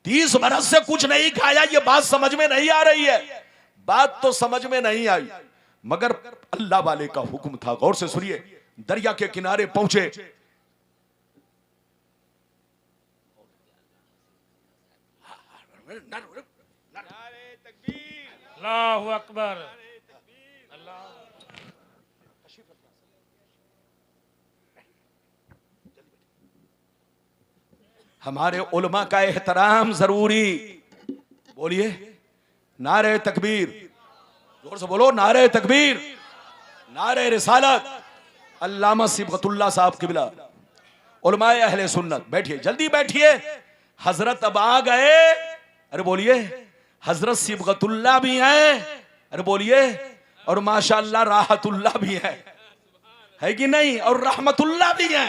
30 बरस से कुछ नहीं खाया। ये बात समझ में नहीं आ रही है। बात तो समझ में नहीं आई, मगर अल्लाह वाले का हुक्म था। गौर से सुनिए, दरिया के किनारे पहुंचे। अल्लाहु अकबर। हमारे उलमा का एहतराम जरूरी। बोलिए नारे तकबीर, जोर से बोलो नारे तकबीर, नारे रिसालत। अल्लामा सिबगतुल्लाह साहब किबला, उलमाए अहले सुन्नत, बैठिए जल्दी बैठिए। हजरत अब आ गए। अरे बोलिए, हजरत सिबगतुल्लाह भी हैं, अरे बोलिए, और माशाअल्लाह राहतुल्लाह भी है कि नहीं, और रहमतुल्लाह भी है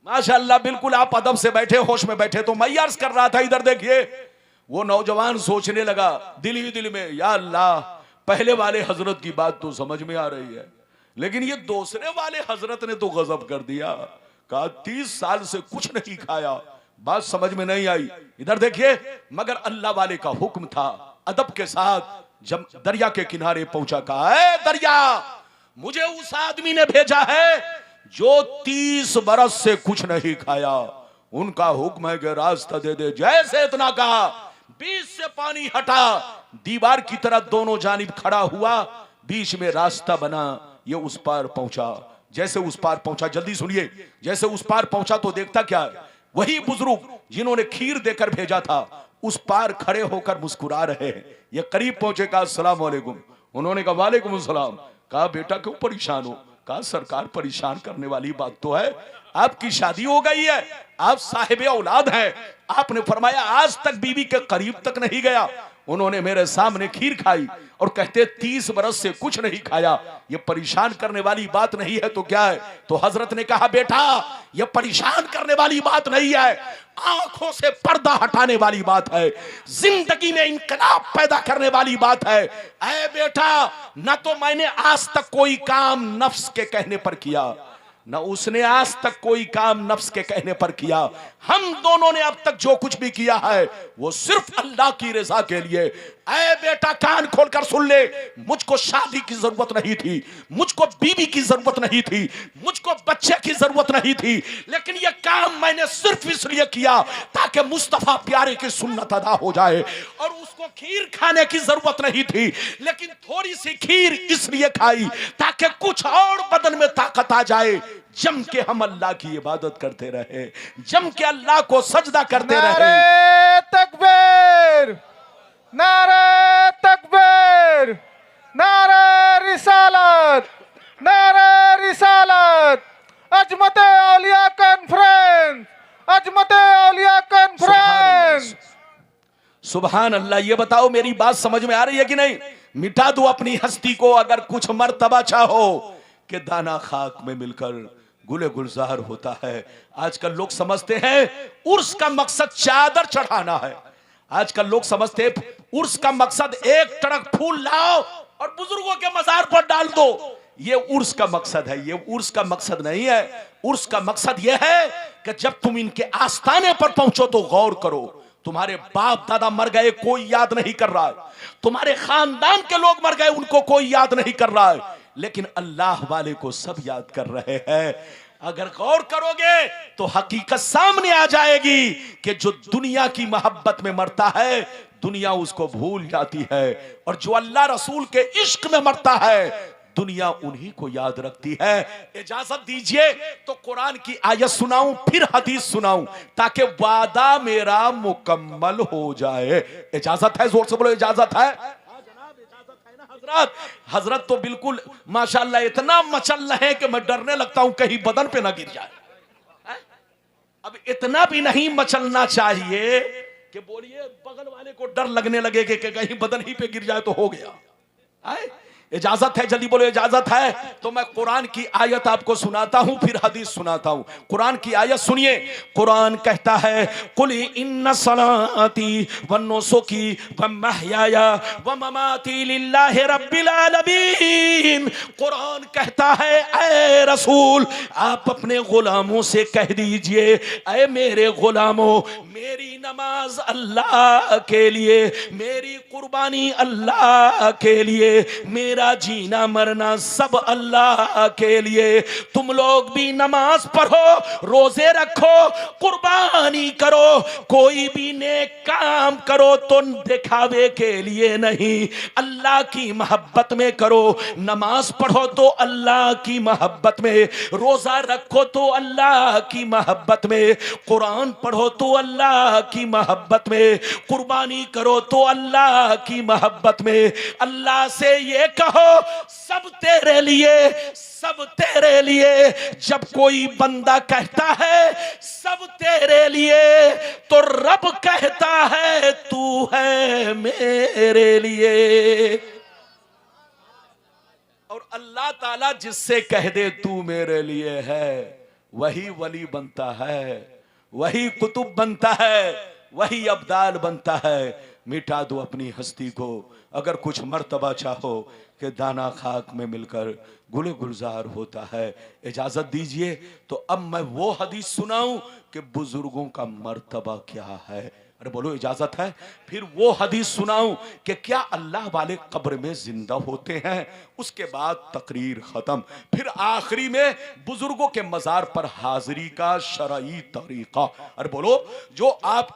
माशाअल्लाह। बिल्कुल आप अदब से बैठे, होश में बैठे। तो मैं अर्ज कर रहा था, इधर देखिए, वो नौजवान सोचने लगा दिल ही दिल में, या अल्लाह, पहले वाले हजरत की बात तो समझ में आ रही है, लेकिन ये दूसरे वाले हजरत ने तो गजब कर दिया। कहा 30 साल से कुछ नहीं खाया, बात समझ में नहीं आई। इधर देखिए, मगर अल्लाह वाले का हुक्म था। अदब के साथ जब दरिया के किनारे पहुंचा, कहा ए दरिया, मुझे उस आदमी ने भेजा है जो 30 बरस से कुछ नहीं खाया, उनका हुक्म है कि रास्ता दे दे। जैसे इतना कहा, बीच से पानी हटा, दीवार की तरह दोनों जानिब खड़ा हुआ, बीच में रास्ता बना, ये उस पार पहुंचा। जैसे उस पार पहुंचा, जल्दी सुनिए, जैसे उस पार पहुंचा तो देखता क्या है, वही बुजुर्ग जिन्होंने खीर देकर भेजा था, उस पार खड़े होकर मुस्कुरा रहे हैं। ये करीब पहुंचे, कहा अस्सलाम वालेकुम। उन्होंने कहा वालेकुम अस्सलाम। कहा बेटा क्यों परेशान हो? कहा सरकार, परेशान करने वाली बात तो है, आपकी शादी हो गई है, आप साहिब औलाद हैं। आपने फरमाया आज तक बीवी के करीब तक नहीं गया। उन्होंने मेरे सामने खीर खाई और कहते 30 बरस से कुछ नहीं खाया, ये परेशान करने वाली बात नहीं है तो क्या है? तो हजरत ने कहा बेटा, ये परेशान करने वाली बात नहीं है, आंखों से पर्दा हटाने वाली बात है, जिंदगी में इनकलाब पैदा करने वाली बात है। ऐ बेटा, न तो मैंने आज तक कोई काम नफ्स के कहने पर किया, न उसने आज तक कोई काम नफ्स के कहने पर किया। हम दोनों ने अब तक जो कुछ भी किया है वो सिर्फ अल्लाह की रजा के लिए। ऐ बेटा कान खोलकर सुन ले, मुझको शादी की जरूरत नहीं थी, मुझको बीवी की जरूरत नहीं थी, मुझको बच्चे की जरूरत नहीं थी, लेकिन यह काम मैंने सिर्फ इसलिए किया ताकि मुस्तफा प्यारे की सुन्नत अदा हो जाए। और उसको खीर खाने की जरूरत नहीं थी, लेकिन थोड़ी सी खीर इसलिए खाई ताकि कुछ और बदन में ताकत आ जाए। जम के हम अल्लाह की इबादत करते रहे, जम के अल्लाह को सजदा करते रहे। नारे तकबीर, नारे तकबीर, नारे रिसालत, नारे रिसालत। अजमत औलिया कॉन्फ्रेंस, अजमत औलिया कॉन्फ्रेंस। सुभान अल्लाह। ये बताओ मेरी बात समझ में आ रही है कि नहीं? मिटा दो अपनी हस्ती को अगर कुछ मर्तबा चाहो कि दाना खाक में मिलकर गुले गुलजार होता है। आजकल लोग समझते हैं उर्स का मकसद चादर चढ़ाना है। आजकल लोग समझते हैं उर्स का मकसद एक टड़क फूल लाओ और बुजुर्गों के मजार पर डाल दो, ये उर्स का मकसद है। ये उर्स का मकसद नहीं है। उर्स का मकसद यह है कि जब तुम इनके आस्थाने पर पहुंचो तो गौर करो, तुम्हारे बाप दादा मर गए, कोई याद नहीं कर रहा है, तुम्हारे खानदान के लोग मर गए, उनको कोई याद नहीं कर रहा है, लेकिन अल्लाह वाले को सब याद कर रहे हैं। अगर गौर करोगे तो हकीकत सामने आ जाएगी कि जो दुनिया की मोहब्बत में मरता है दुनिया उसको भूल जाती है, और जो अल्लाह रसूल के इश्क में मरता है दुनिया उन्हीं को याद रखती है। इजाजत दीजिए तो कुरान की आयत सुनाऊं, फिर हदीस सुनाऊं, ताकि वादा मेरा मुकम्मल हो जाए। इजाजत है? जोर से बोलो इजाजत है। हजरत तो बिल्कुल माशाल्लाह इतना मचल रहे कि मैं डरने लगता हूं कहीं बदन पे ना गिर जाए। अब इतना भी नहीं मचलना चाहिए कि बोलिए बगल वाले को डर लगने लगे कि कहीं बदन ही पे गिर जाए तो हो गया। इजाजत है? जल्दी बोलो इजाजत है। तो मैं कुरान की आयत आपको सुनाता हूं, फिर हदीस सुनाता हूं। कुरान की आयत सुनिए। कुरान कहता है कुल इन्ना सलाती व नुसुकी व महयाया व ममाती लिल्लाहि रब्बिल आलमीन। कुरान कहता है ऐ रसूल, आप अपने गुलामों से कह दीजिए, ऐ मेरे गुलामों, मेरी नमाज अल्लाह के लिए, मेरी कुर्बानी अल्लाह के लिए, मेरा जीना मरना सब अल्लाह के लिए। तुम लोग भी नमाज पढ़ो, रोजे रखो, कुर्बानी करो, कोई भी नेक काम करो तो दिखावे के लिए नहीं, अल्लाह की मोहब्बत में करो। नमाज पढ़ो तो अल्लाह की मोहब्बत में, रोजा रखो तो अल्लाह की मोहब्बत में, कुरान पढ़ो तो अल्लाह की मोहब्बत में, कुर्बानी करो तो अल्लाह की मोहब्बत में। अल्लाह से ये कहो सब तेरे लिए, सब तेरे लिए। जब कोई बंदा कहता है सब तेरे लिए, तो रब कहता है तू है मेरे लिए। और अल्लाह ताला जिससे कह दे तू मेरे लिए है, वही वली बनता है, वही कुतुब बनता है, वही अब्दाल बनता है। मिटा दो अपनी हस्ती को, अगर कुछ मर्तबा चाहो कि दाना खाक में मिलकर गुल गुलजार होता है। इजाजत दीजिए तो अब मैं वो हदीस सुनाऊं कि बुजुर्गों का मर्तबा क्या है। अरे बोलो इजाजत है? फिर वो हदीस सुनाऊं कि क्या अल्लाह वाले कब्र में जिंदा होते हैं। उसके बाद तकरीर खत्म। फिर आखिरी में बुजुर्गों के मजार पर हाजिरी का शरई तरीका। अरे बोलो, जो आप